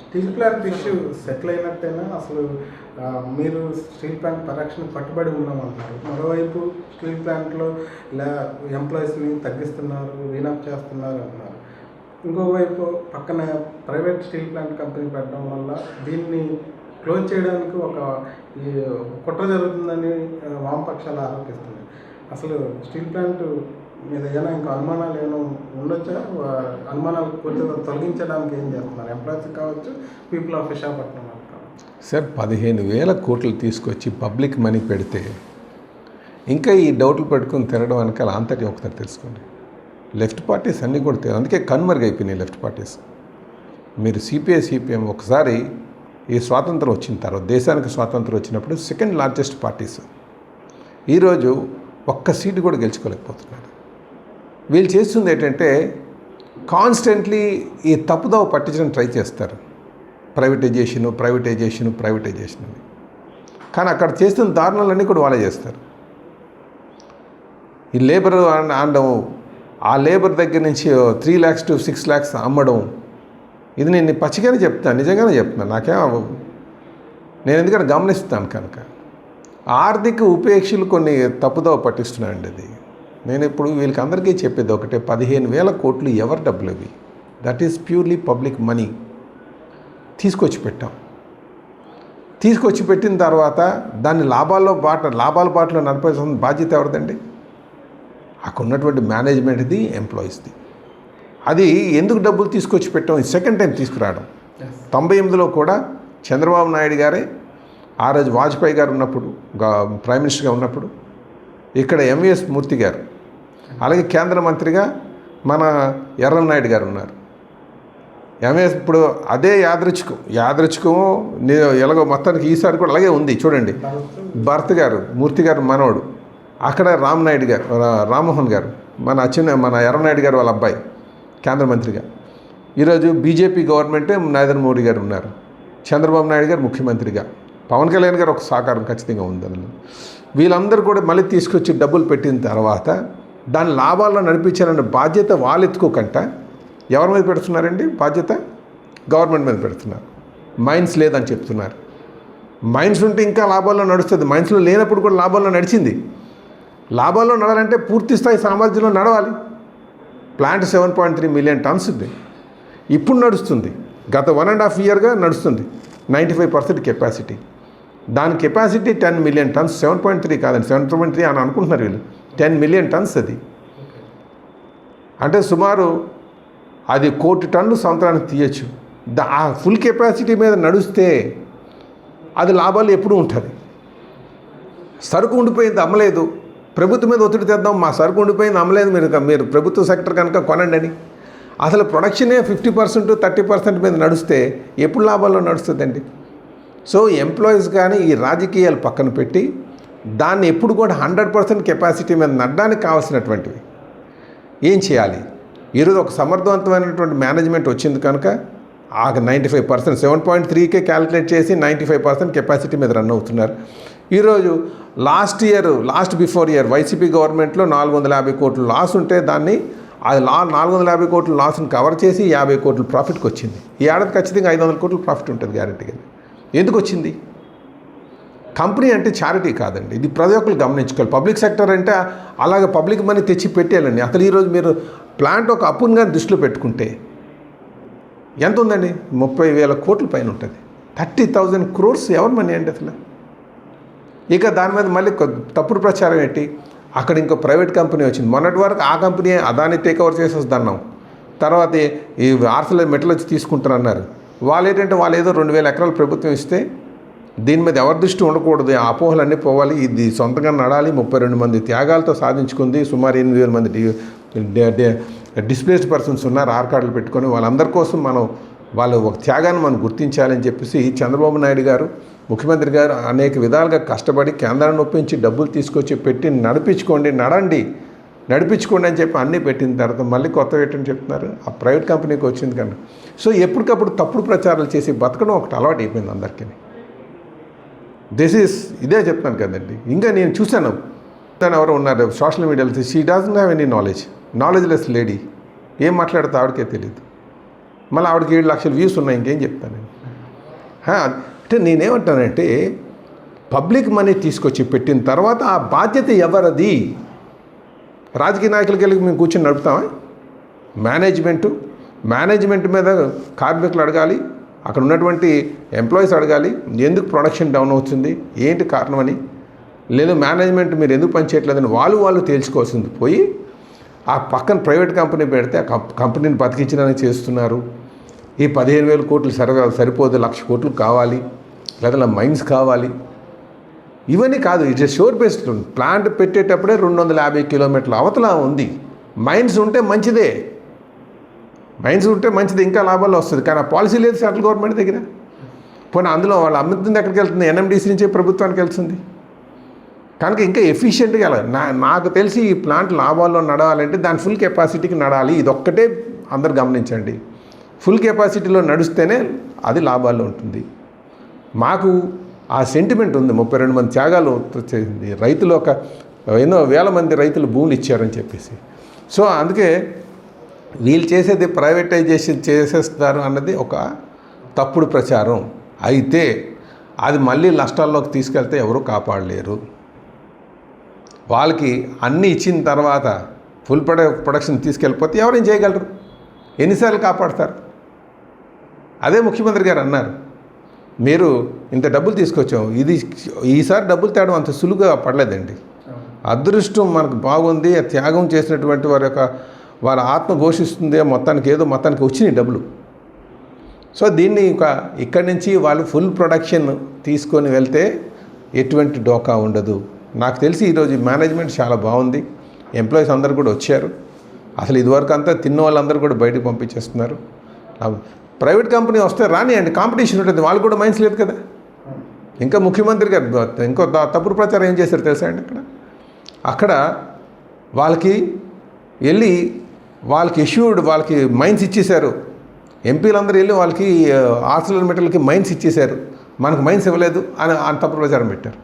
స్టీల్ ప్లాంట్ ఇష్యూ సెటిల్ అయినట్టేనా? అసలు మీరు స్టీల్ ప్లాంట్ పరిరక్షణ కట్టుబడి ఉన్నామంటారు. మరోవైపు స్టీల్ ప్లాంట్లో ఎంప్లాయీస్ని తగ్గిస్తున్నారు, వీనప్ చేస్తున్నారు అంటున్నారు. ఇంకోవైపు పక్కన ప్రైవేట్ స్టీల్ ప్లాంట్ కంపెనీ పెట్టడం వల్ల దీన్ని క్లోజ్ చేయడానికి ఒక కుట్ర జరుగుతుందని వామపక్షాలు ఆరోపిస్తున్నాయి. అసలు స్టీల్ ప్లాంట్ మీద ఏమైనా ఇంకా అనుమానాలు ఏమైనా ఉండొచ్చా? అనుమానాలు పూర్తిగా తొలగించడానికి ఏం చేస్తున్నారు? ఎంప్లాయీస్ కావచ్చు, పీపుల్ ఆఫ్ విశాఖపట్నం కావచ్చు. సార్ 15,000 కోట్లు తీసుకొచ్చి పబ్లిక్ మనీ పెడితే ఇంకా ఈ డౌట్లు పెట్టుకుని తిరగడం వెనకాల అంతటి ఒకసారి తెలుసుకోండి. లెఫ్ట్ పార్టీస్ అన్నీ కూడా అందుకే కన్వర్గైపోయినాయి లెఫ్ట్ పార్టీస్. మీరు సిపిఎం ఒకసారి ఈ స్వాతంత్రం వచ్చిన తర్వాత, దేశానికి స్వాతంత్రం వచ్చినప్పుడు సెకండ్ లార్జెస్ట్ పార్టీస్. ఈరోజు ఒక్క సీటు కూడా గెలుచుకోలేకపోతున్నారు. వీళ్ళు చేస్తుంది ఏంటంటే కాన్స్టెంట్లీ ఈ తప్పుదోవ పట్టించడానికి ట్రై చేస్తారు. ప్రైవేటైజేషను కానీ అక్కడ చేస్తున్న దారుణాలన్నీ కూడా వాళ్ళే చేస్తారు. ఈ లేబర్ అనడం, ఆ లేబర్ దగ్గర నుంచి 3 lakhs to 6 lakhs అమ్మడం, ఇది నేను పచ్చిగానే చెప్తాను, నిజంగానే చెప్తున్నాను. నేను ఎందుకంటే గమనిస్తాను కనుక ఆర్థిక ఉపేక్షలు కొన్ని తప్పుదోవ పట్టిస్తున్నాయండి. అది నేను ఇప్పుడు వీళ్ళకి అందరికీ చెప్పేది ఒకటే, 15,000 కోట్లు ఎవరి డబ్బులు అవి? That is purely public money. తీసుకొచ్చి పెట్టిన తర్వాత దాన్ని లాభాల బాటలో నడిపేసిన బాధ్యత ఎవరిదండి? అక్కడ ఉన్నటువంటి మేనేజ్మెంట్ది, ఎంప్లాయీస్ది. అది ఎందుకు డబ్బులు తీసుకొచ్చి పెట్టాం? సెకండ్ టైం తీసుకురావడం. 98లో కూడా చంద్రబాబు నాయుడు గారే, ఆ రోజు వాజ్పేయి గారు ఉన్నప్పుడు, ప్రైమ్ మినిస్టర్గా ఉన్నప్పుడు, ఇక్కడ ఎంవిఎస్ మూర్తి గారు అలాగే కేంద్ర మంత్రిగా మన ఎర్రన్నాయుడు గారు ఉన్నారు. ఎంఎస్ ఇప్పుడు అదే యాదృచ్ఛికం ఎలాగో మొత్తానికి ఈసారి కూడా అలాగే ఉంది. చూడండి, భరత్ గారు, మూర్తి గారు మనవడు, అక్కడ రామ్మోహన్ గారు, మన ఎర్రనాయుడు గారు వాళ్ళ అబ్బాయి కేంద్ర మంత్రిగా. ఈరోజు బీజేపీ గవర్నమెంటే నరేంద్ర మోడీ గారు ఉన్నారు, చంద్రబాబు నాయుడు గారు ముఖ్యమంత్రిగా, పవన్ కళ్యాణ్ గారు ఒక సహకారం ఖచ్చితంగా ఉంది అందులో. వీళ్ళందరూ కూడా మళ్ళీ తీసుకొచ్చి డబ్బులు పెట్టిన తర్వాత దాని లాభాలను నడిపించాలన్న బాధ్యత వాళ్ళు ఎత్తుకోకంట ఎవరి మీద పెడుతున్నారండి? బాధ్యత గవర్నమెంట్ మీద పెడుతున్నారు. మైన్స్ లేదని చెప్తున్నారు. మైన్స్ ఉంటే ఇంకా లాభాల్లో నడుస్తుంది. మైన్స్లో లేనప్పుడు కూడా లాభాల్లో నడిచింది. లాభాల్లో నడాలంటే పూర్తి స్థాయి సామర్థ్యంలో నడవాలి. ప్లాంట్ 7.3 మిలియన్ టన్స్ ఉంది, ఇప్పుడు నడుస్తుంది. గత 1.5 ఇయర్గా నడుస్తుంది. 95% కెపాసిటీ. దాని కెపాసిటీ 10 మిలియన్ టన్స్. 7.3 కాదండి, 7.3 అని అనుకుంటున్నారు వీళ్ళు. 10 మిలియన్ టన్స్ అది. అంటే సుమారు అది 1 కోటి టన్ను సంవత్సరానికి తీయచ్చు. ఆ ఫుల్ కెపాసిటీ మీద నడుస్తే అది లాభాలు ఎప్పుడూ ఉంటుంది. సరుకు ఉండిపోయింది, అమ్మలేదు, ప్రభుత్వం మీద ఒత్తిడి తెద్దాం, మా సరుకు ఉండిపోయింది, అమ్మలేదు, మీరు ప్రభుత్వ సెక్టర్ కనుక కొనండి అని. అసలు ప్రొడక్షనే 50% 30% మీద నడుస్తే ఎప్పుడు లాభాల్లో నడుస్తుందండి? సో ఎంప్లాయీస్ కానీ ఈ రాజకీయాలు పక్కన పెట్టి దాన్ని ఎప్పుడు కూడా 100% కెపాసిటీ మీద నడడానికి కావాల్సినటువంటివి ఏం చేయాలి? ఈరోజు ఒక సమర్థవంతమైనటువంటి మేనేజ్మెంట్ వచ్చింది కనుక ఆ 95% 7.3కే క్యాలిక్యులేట్ చేసి 95% కెపాసిటీ మీద రన్ అవుతున్నారు. ఈరోజు లాస్ట్ బిఫోర్ ఇయర్ వైసీపీ గవర్నమెంట్లో 450 కోట్లు లాస్ ఉంటే దాన్ని అది 450 కోట్ల లాస్ని కవర్ చేసి 50 కోట్ల ప్రాఫిట్కి వచ్చింది. ఈ ఏడాది ఖచ్చితంగా 500 కోట్ల ప్రాఫిట్ ఉంటుంది గ్యారెంటీగా. ఎందుకు వచ్చింది? కంపెనీ అంటే చారిటీ కాదండి, ఇది ప్రతి ఒక్కరు గమనించుకోవాలి. పబ్లిక్ సెక్టర్ అంటే అలాగే పబ్లిక్ మనీ తెచ్చి పెట్టేయాలండి. అసలు ఈరోజు మీరు ప్లాంట్ ఒక అప్పుగా దృష్టిలో పెట్టుకుంటే ఎంత ఉందండి? 30,000 కోట్ల పైన ఉంటుంది. 30,000 crores ఎవరి మనీ అండి అసలు? ఇక దాని మీద మళ్ళీ తప్పుడు ప్రచారం ఏంటి? అక్కడ ఇంకో ప్రైవేట్ కంపెనీ వచ్చింది. మొన్నటి వరకు ఆ కంపెనీ అదాన్ని టేక్ ఓవర్ చేసేస్తున్నాం. తర్వాత ఈ ఆర్సెలర్ మెటల్ వచ్చి తీసుకుంటారన్నారు. వాళ్ళు ఏంటంటే వాళ్ళు ఏదో 2,000 ఎకరాలు ప్రభుత్వం ఇస్తే దీని మీద ఎవరి దృష్టి ఉండకూడదు, ఆ అపోహలన్నీ పోవాలి, ఇది సొంతంగా నడాలి. 32 మంది త్యాగాలతో సాధించుకుంది. సుమారు 8,000 మంది డిస్ప్లేస్డ్ పర్సన్స్ ఉన్నారు ఆర్ కార్డులు పెట్టుకొని. వాళ్ళందరి కోసం వాళ్ళ ఒక త్యాగాన్ని మనం గుర్తించాలని చెప్పేసి చంద్రబాబు నాయుడు గారు ముఖ్యమంత్రి గారు అనేక విధాలుగా కష్టపడి కేంద్రాన్ని ఒప్పించి డబ్బులు తీసుకొచ్చి పెట్టి నడిపించుకోండి అని చెప్పి అన్నీ పెట్టిన తర్వాత మళ్ళీ కొత్త ఏంటని చెప్తున్నారు ఆ ప్రైవేట్ కంపెనీకి వచ్చింది కన్నా. సో ఎప్పటికప్పుడు తప్పుడు ప్రచారాలు చేసి బతకడం ఒకటి అలవాటు అయిపోయింది అందరికీ. ఇదే చెప్తాను కదండి. ఇంకా నేను చూశాను తను ఎవరో ఉన్నారు సోషల్ మీడియాలో, she doesn't have any knowledgeless lady. ఏం మాట్లాడితే ఆవిడకే తెలియదు. మళ్ళీ ఆవిడకి 7 లక్షల వ్యూస్ ఉన్నాయి, ఇంకేం చెప్తాను నేను. అంటే నేనేమంటానంటే పబ్లిక్ మనీ తీసుకొచ్చి పెట్టిన తర్వాత ఆ బాధ్యత ఎవరది? రాజకీయ నాయకులకి వెళ్ళి మేము కూర్చొని నడుపుతామా? మేనేజ్మెంట్ మీద కార్మికులు అడగాలి, అక్కడ ఉన్నటువంటి ఎంప్లాయీస్ అడగాలి, ఎందుకు ప్రొడక్షన్ డౌన్ అవుతుంది, ఏంటి కారణం అని. లేదు మేనేజ్మెంట్ మీరు ఎందుకు పనిచేయట్లేదని వాళ్ళు తేల్చుకోవాల్సింది పోయి ఆ పక్కన ప్రైవేట్ కంపెనీ పెడితే ఆ కంపెనీని బతికించడానికి చేస్తున్నారు. ఈ 15,000 కోట్లు సరిపోదు, 1,00,000 కోట్లు కావాలి, లేదా మైన్స్ కావాలి. ఇవన్నీ కాదు, ఇట్స్ షోర్ బేస్డ్. ప్లాంట్ పెట్టేటప్పుడే 250 కిలోమీటర్ల అవతల ఉంది. మైన్స్ ఉంటే మంచిదే, ఇంకా లాభాలు వస్తుంది. కానీ ఆ పాలసీ లేదు సెంట్రల్ గవర్నమెంట్ దగ్గర. పోనీ అందులో వాళ్ళు అమ్ముతుంది ఎక్కడికి వెళ్తుంది? ఎన్ఎండిసి నుంచే ప్రభుత్వానికి వెళ్తుంది. కనుక ఇంకా ఎఫిషియెంట్గా నాకు తెలిసి ఈ ప్లాంట్ లాభాల్లో నడవాలంటే దాని ఫుల్ కెపాసిటీకి నడాలి. ఇదొక్కటే అందరు గమనించండి. ఫుల్ కెపాసిటీలో నడిస్తేనే అది లాభాల్లో ఉంటుంది. మాకు ఆ సెంటిమెంట్ ఉంది. 32 మంది త్యాగాలు చేసింది. రైతులు ఎన్నో వేల మంది రైతులు భూములు ఇచ్చారని చెప్పేసి. సో అందుకే వీళ్ళు చేసేది ప్రైవేటైజేషన్ చేసేస్తారు అన్నది ఒక తప్పుడు ప్రచారం. అయితే అది మళ్ళీ నష్టాల్లోకి తీసుకెళ్తే ఎవరు కాపాడలేరు. వాళ్ళకి అన్నీ ఇచ్చిన తర్వాత ఫుల్ ప్రొడక్షన్ తీసుకెళ్ళిపోతే ఎవరేం చేయగలరు? ఎన్నిసార్లు కాపాడతారు? అదే ముఖ్యమంత్రి గారు అన్నారు, మీరు ఇంత డబ్బులు తీసుకొచ్చాం, ఈసారి డబ్బులు తేడం అంత సులువుగా పడలేదండి. అదృష్టం మనకు బాగుంది, త్యాగం చేసినటువంటి వారి ఆత్మ ఘోషిస్తుంది, మొత్తానికి వచ్చినాయి డబ్బులు. సో దీన్ని ఇక్కడి నుంచి వాళ్ళు ఫుల్ ప్రొడక్షన్ తీసుకొని వెళ్తే ఎటువంటి డోకా ఉండదు. నాకు తెలిసి ఈరోజు మేనేజ్మెంట్ చాలా బాగుంది. ఎంప్లాయీస్ అందరు కూడా వచ్చారు. అసలు ఇదివరకు అంతా తిన్న వాళ్ళందరూ కూడా బయటకు పంపించేస్తున్నారు. ప్రైవేట్ కంపెనీ వస్తే రానియండి, కాంపిటీషన్ ఉంటుంది, వాళ్ళు కూడా మైండ్స్ లేదు కదా. ఇంకా ముఖ్యమంత్రి గారు ఇంకో తప్పుడు ప్రచారం ఏం చేశారు తెలుసా అండి, అక్కడ వాళ్ళకి వెళ్ళి వాళ్ళకి మైన్స్ ఇచ్చేశారు. ఎంపీలందరూ వెళ్ళి వాళ్ళకి ఆర్సిలర్ మెటల్కి మైన్స్ ఇచ్చేశారు, మనకు మైన్స్ ఇవ్వలేదు అని తప్పుడు ప్రచారం పెట్టారు.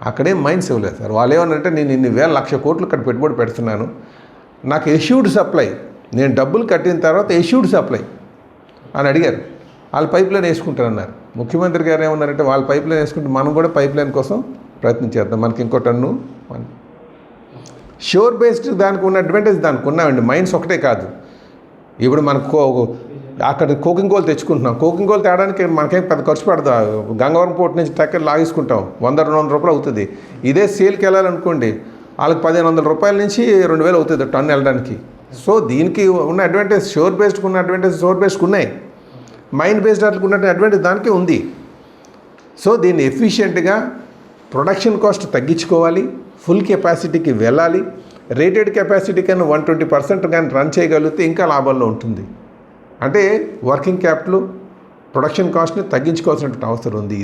అక్కడేం మైన్స్ ఇవ్వలేదు సార్. వాళ్ళు ఏమన్నారంటే నేను ఇన్ని వేల లక్ష కోట్లు ఇక్కడ పెట్టుబడి పెడుతున్నాను, నాకు ఎష్యూడ్ సప్లై, నేను డబ్బులు కట్టిన తర్వాత ఎష్యూడ్ సప్లై అని అడిగారు. వాళ్ళు పైప్ లైన్ వేసుకుంటారన్నారు. ముఖ్యమంత్రి గారు ఏమన్నారంటే వాళ్ళు పైప్ లైన్ వేసుకుంటే మనం కూడా పైప్ లైన్ కోసం ప్రయత్నం చేద్దాం, మనకి ఇంకో టన్ను షోర్ బేస్డ్ దానికి ఉన్న అడ్వాంటేజ్ దానికి ఉన్నామండి. మైన్స్ ఒకటే కాదు, ఇప్పుడు మనకు అక్కడ కోకింగ్ కోల్ తెచ్చుకుంటున్నాం, కోకింగ్ కోల్ తేడానికి మనకేం పెద్ద ఖర్చు పడదా, గంగవరం పోర్ట్ నుంచి టక్కర్ లాగేసుకుంటాం, 100-200 రూపాయలు అవుతుంది. ఇదే సేల్కి వెళ్ళాలనుకోండి వాళ్ళకి 1500 రూపాయల నుంచి 2000 అవుతుంది టన్ను వెళ్ళడానికి. సో దీనికి ఉన్న అడ్వాంటేజ్ షోర్ బేస్డ్కి ఉన్న అడ్వాంటేజ్ షోర్ బేస్డ్కి ఉన్నాయి, మైన్ బేస్డ్ అట్లా ఉన్న అడ్వాంటేజ్ దానికి ఉంది. సో దీన్ని ఎఫిషియెంట్గా ప్రొడక్షన్ కాస్ట్ తగ్గించుకోవాలి, ఫుల్ కెపాసిటీకి వెళ్ళాలి. రేటెడ్ కెపాసిటీ కన్నా 120% కానీ రన్ చేయగలిగితే ఇంకా లాభాల్లో ఉంటుంది. అంటే వర్కింగ్ క్యాపిటల్ ప్రొడక్షన్ కాస్ట్ని తగ్గించుకోవాల్సినటువంటి అవసరం ఉంది.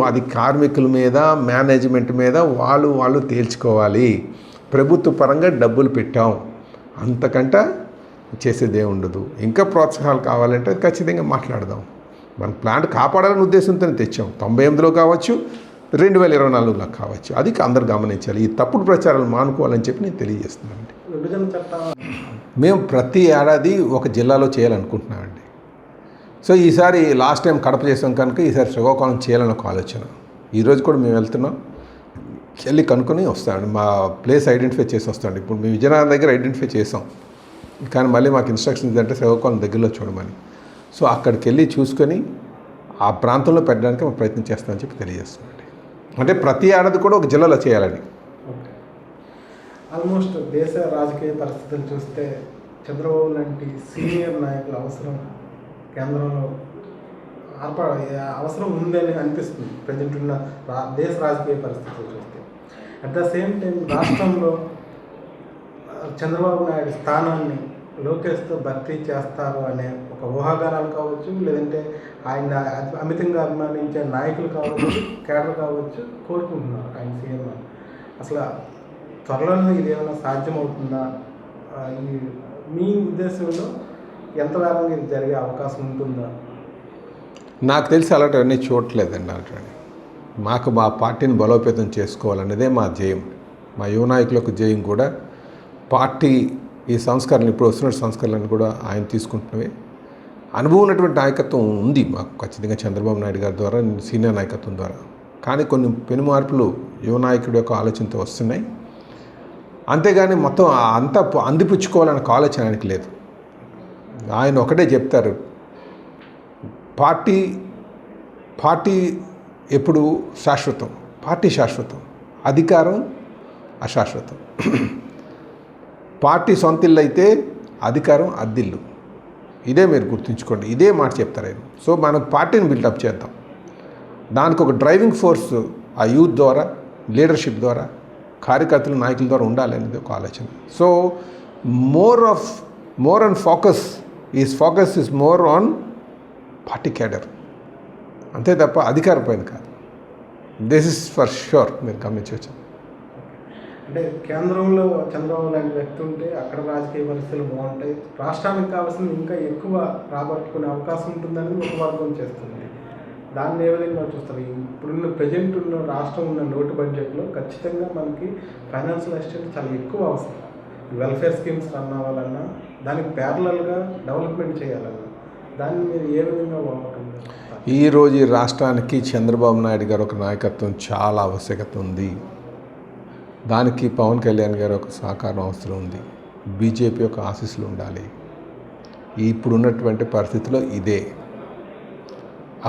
అది కార్మికుల మీద, మేనేజ్మెంట్ మీద వాళ్ళు తేల్చుకోవాలి. ప్రభుత్వ పరంగా డబ్బులు పెట్టాం, అంతకంటే చేసేదే ఉండదు. ఇంకా ప్రోత్సాహాలు కావాలంటే ఖచ్చితంగా మాట్లాడదాం. మన ప్లాంట్ కాపాడాలని ఉద్దేశంతోనే తెచ్చాం. 98లో కావచ్చు, 2024లో కావచ్చు. అది అందరు గమనించాలి. ఈ తప్పుడు ప్రచారాలు మానుకోవాలని చెప్పి నేను తెలియజేస్తున్నాను. మేము ప్రతి ఏడాది ఒక జిల్లాలో చేయాలనుకుంటున్నామండి. సో ఈసారి లాస్ట్ టైం కడప చేసాం కనుక ఈసారి శ్రీకాకుళం చేయాలని ఒక ఆలోచన. ఈరోజు కూడా మేము వెళ్తున్నాం, వెళ్ళి కనుక్కొని వస్తామండి. మా ప్లేస్ ఐడెంటిఫై చేసి వస్తామండి. ఇప్పుడు మేము విజయనగరం దగ్గర ఐడెంటిఫై చేసాం, కానీ మళ్ళీ మాకు ఇన్స్ట్రక్షన్స్ ఏంటంటే శ్రీకాకుళం దగ్గరలో చూడమని. సో అక్కడికి వెళ్ళి చూసుకొని ఆ ప్రాంతంలో పెట్టడానికి మేము ప్రయత్నం చేస్తామని చెప్పి తెలియజేస్తున్నామండి. అంటే ప్రతి ఏడాది కూడా ఒక జిల్లాలో చేయాలని. ఆల్మోస్ట్ దేశ రాజకీయ పరిస్థితులు చూస్తే చంద్రబాబు లాంటి సీనియర్ నాయకుల అవసరం కేంద్రంలో అవసరం ఉందని అనిపిస్తుంది ప్రజెంట్ ఉన్న దేశ రాజకీయ పరిస్థితులు చూస్తే. అట్ ద సేమ్ టైం రాష్ట్రంలో చంద్రబాబు నాయుడు స్థానాన్ని లోకేష్తో భర్తీ చేస్తారు అనే ఒక ఊహాగానాలు కావచ్చు, లేదంటే ఆయన అమితంగా అభిమానించే నాయకులు కావచ్చు, కేడర్ కావచ్చు కోరుకుంటున్నారు ఆయన సీఎం. అసలు త్వరలోనే ఇది ఏమైనా సాధ్యమవుతుందా? మీ ఉద్దేశంలో ఎంత వేగంగా ఇది జరిగే అవకాశం ఉంటుందా? నాకు తెలిసి అలాంటివన్నీ చూడట్లేదండి. అలాంటి మాకు మా పార్టీని బలోపేతం చేసుకోవాలనేదే మా జయం, మా యువ నాయకులకు జయం కూడా. పార్టీ ఈ సంస్కరణలు ఇప్పుడు వస్తున్న సంస్కరణలను కూడా ఆయన తీసుకుంటున్నవే. అనుభవం ఉన్నటువంటి నాయకత్వం ఉంది మాకు ఖచ్చితంగా చంద్రబాబు నాయుడు గారి ద్వారా, సీనియర్ నాయకత్వం ద్వారా. కానీ కొన్ని పెను మార్పులు యువ నాయకుడి యొక్క ఆలోచనతో వస్తున్నాయి. అంతేగాని మొత్తం అంతా అందిపుచ్చుకోవాలనే ఆలోచన ఆయనకి లేదు. ఆయన ఒకటే చెప్తారు, పార్టీ ఎప్పుడు శాశ్వతం, పార్టీ శాశ్వతం, అధికారం అశాశ్వతం. పార్టీ సొంతిల్లు అయితే అధికారం అద్దిల్లు. ఇదే మీరు గుర్తుంచుకోండి, ఇదే మాట చెప్తారు ఆయన. సో మనం పార్టీని బిల్డప్ చేద్దాం, దానికి ఒక డ్రైవింగ్ ఫోర్స్ ఆ యూత్ ద్వారా, లీడర్షిప్ ద్వారా, కార్యకర్తలు నాయకుల ద్వారా ఉండాలి అనేది ఒక ఆలోచన. So more and focus is more on party cadre, అంతే తప్ప అధికార పైన కాదు. దిస్ ఇస్ ఫర్ ష్యూర్, మీరు గమనించవచ్చు. అంటే కేంద్రంలో చంద్రబాబు లాంటి వ్యక్తి ఉంటే అక్కడ రాజకీయ పరిస్థితులు బాగుంటాయి, రాష్ట్రానికి కావాల్సిన ఇంకా ఎక్కువ రాబట్టుకునే అవకాశం ఉంటుందని ఒక వర్గం చేస్తుంది. దాన్ని ఏ విధంగా చూస్తారు? ఇప్పుడున్న ప్రజెంట్ ఉన్న రాష్ట్రం ఉన్న లోటు బడ్జెట్లో ఖచ్చితంగా మనకి ఫైనాన్షియల్ అసిస్టెంట్ చాలా ఎక్కువ అవసరం. వెల్ఫేర్ స్కీమ్స్ రన్ అవ్వాలన్నా, దానికి ప్యారలల్గా డెవలప్మెంట్ చేయాలన్నా, దాన్ని మీరు ఏ విధంగా బాగుంటుంది? ఈరోజు ఈ రాష్ట్రానికి చంద్రబాబు నాయుడు గారు ఒక నాయకత్వం చాలా ఆవశ్యకత ఉంది. దానికి పవన్ కళ్యాణ్ గారు ఒక సహకారం అవసరం ఉంది. బీజేపీ యొక్క ఆశీస్సులు ఉండాలి. ఇప్పుడు ఉన్నటువంటి పరిస్థితిలో ఇదే.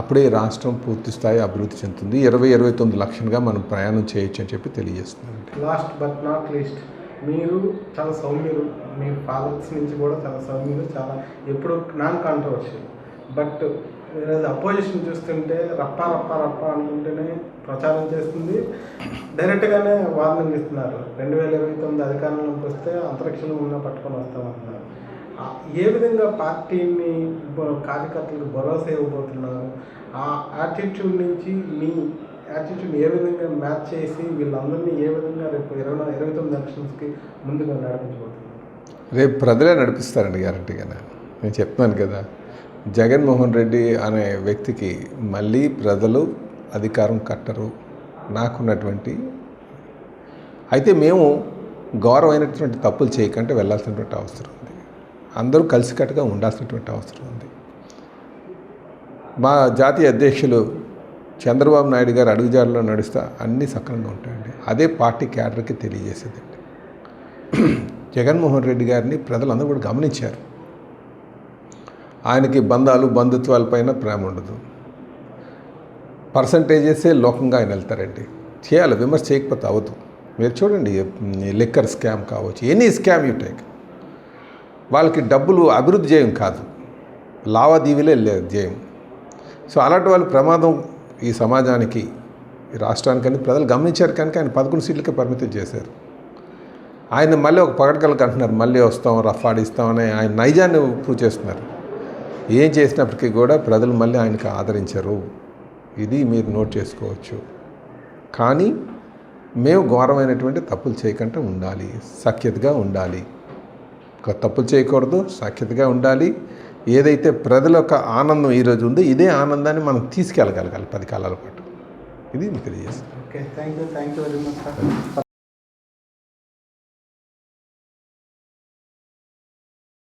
అప్పుడే రాష్ట్రం పూర్తి స్థాయి అభివృద్ధి చెందుతుంది. 20-29 లక్షలుగా మనం ప్రయాణం చేయొచ్చు అని చెప్పి తెలియజేస్తున్నాం. లాస్ట్ బట్ నాట్ లీస్ట్, మీరు చాలా సౌమ్యులు, మీ ఫాదర్స్ నుంచి కూడా చాలా సౌమ్యులు, చాలా ఎప్పుడు నాన్ కాంట్రవర్షియల్. బట్ ఈరోజు అపోజిషన్ చూస్తుంటే రప్ప అనుకుంటేనే ప్రచారం చేస్తుంది, డైరెక్ట్గానే వార్నింగ్ ఇస్తున్నారు. 2029 అధికారంలోకి వస్తే అంతరిక్షంలో ఉన్న పట్టుకొని వస్తామంటున్నారు. ఏ విధంగా పార్టీని కార్యకర్తలకు భరోసా ఇవ్వబోతున్నారు? ఆ యాటిట్యూడ్ నుంచి మీ యాటిట్యూడ్ ఏ విధంగా మ్యాచ్ చేసి వీళ్ళందరినీ ఏ విధంగా రేపు 29 ఎలక్షన్స్కి ముందుగా నడిపించబోతున్నారు? రేపు ప్రజలే నడిపిస్తారండి గ్యారంటీగా. నేను చెప్తున్నాను కదా, జగన్మోహన్ రెడ్డి అనే వ్యక్తికి మళ్ళీ ప్రజలు అధికారం కట్టరు. నాకున్నటువంటి అయితే మేము గౌరవమైనటువంటి తప్పులు చేయకంటే వెళ్ళాల్సినటువంటి అవసరం ఉంది. అందరూ కలిసికట్టుగా ఉండాల్సినటువంటి అవసరం ఉంది. మా జాతీయ అధ్యక్షులు చంద్రబాబు నాయుడు గారు అడుగుజాడలో నడుస్తా అన్నీ సక్రమంగా ఉంటాయండి. అదే పార్టీ క్యాడర్కి తెలియజేసేదండి. జగన్మోహన్ రెడ్డి గారిని ప్రజలందరూ కూడా గమనించారు. ఆయనకి బంధుత్వాలపైన ప్రేమ ఉండదు. పర్సంటేజెసే లోకంగా ఆయన వెళ్తారండి. చేయాలి, విమర్శ చేయకపోతే అవ్వదు. మీరు చూడండి, లిక్కర్ స్కామ్ కావచ్చు, ఎనీ స్కామ్ యూ టేక్, వాళ్ళకి డబ్బులు అభివృద్ధి చేయం కాదు, లావాదేవీలే లేదు చేయం. సో అలాంటి వాళ్ళు ప్రమాదం ఈ సమాజానికి, ఈ రాష్ట్రానికని ప్రజలు గమనించారు కనుక ఆయన 11 సీట్లకే పరిమితం చేశారు. ఆయన మళ్ళీ ఒక పగడకలకు అంటున్నారు, మళ్ళీ వస్తాం రఫాడిస్తామని ఆయన నైజాన్ని ప్రూవ్ చేస్తున్నారు. ఏం చేసినప్పటికీ కూడా ప్రజలు మళ్ళీ ఆయనకు ఆదరించరు. ఇది మీరు నోట్ చేసుకోవచ్చు. కానీ మేము ఘోరమైనటువంటి తప్పులు చేయకుండా ఉండాలి, సఖ్యతగా ఉండాలి. తప్పులు చేయకూడదు, సఖ్యతగా ఉండాలి. ఏదైతే ప్రజల యొక్క ఆనందం ఈరోజు ఉందో ఇదే ఆనందాన్ని మనం తీసుకెళ్ళగలగాలి 10 కాలాల పాటు. ఇది మీకు తెలియజేస్తాను. Okay, thank you very much sir.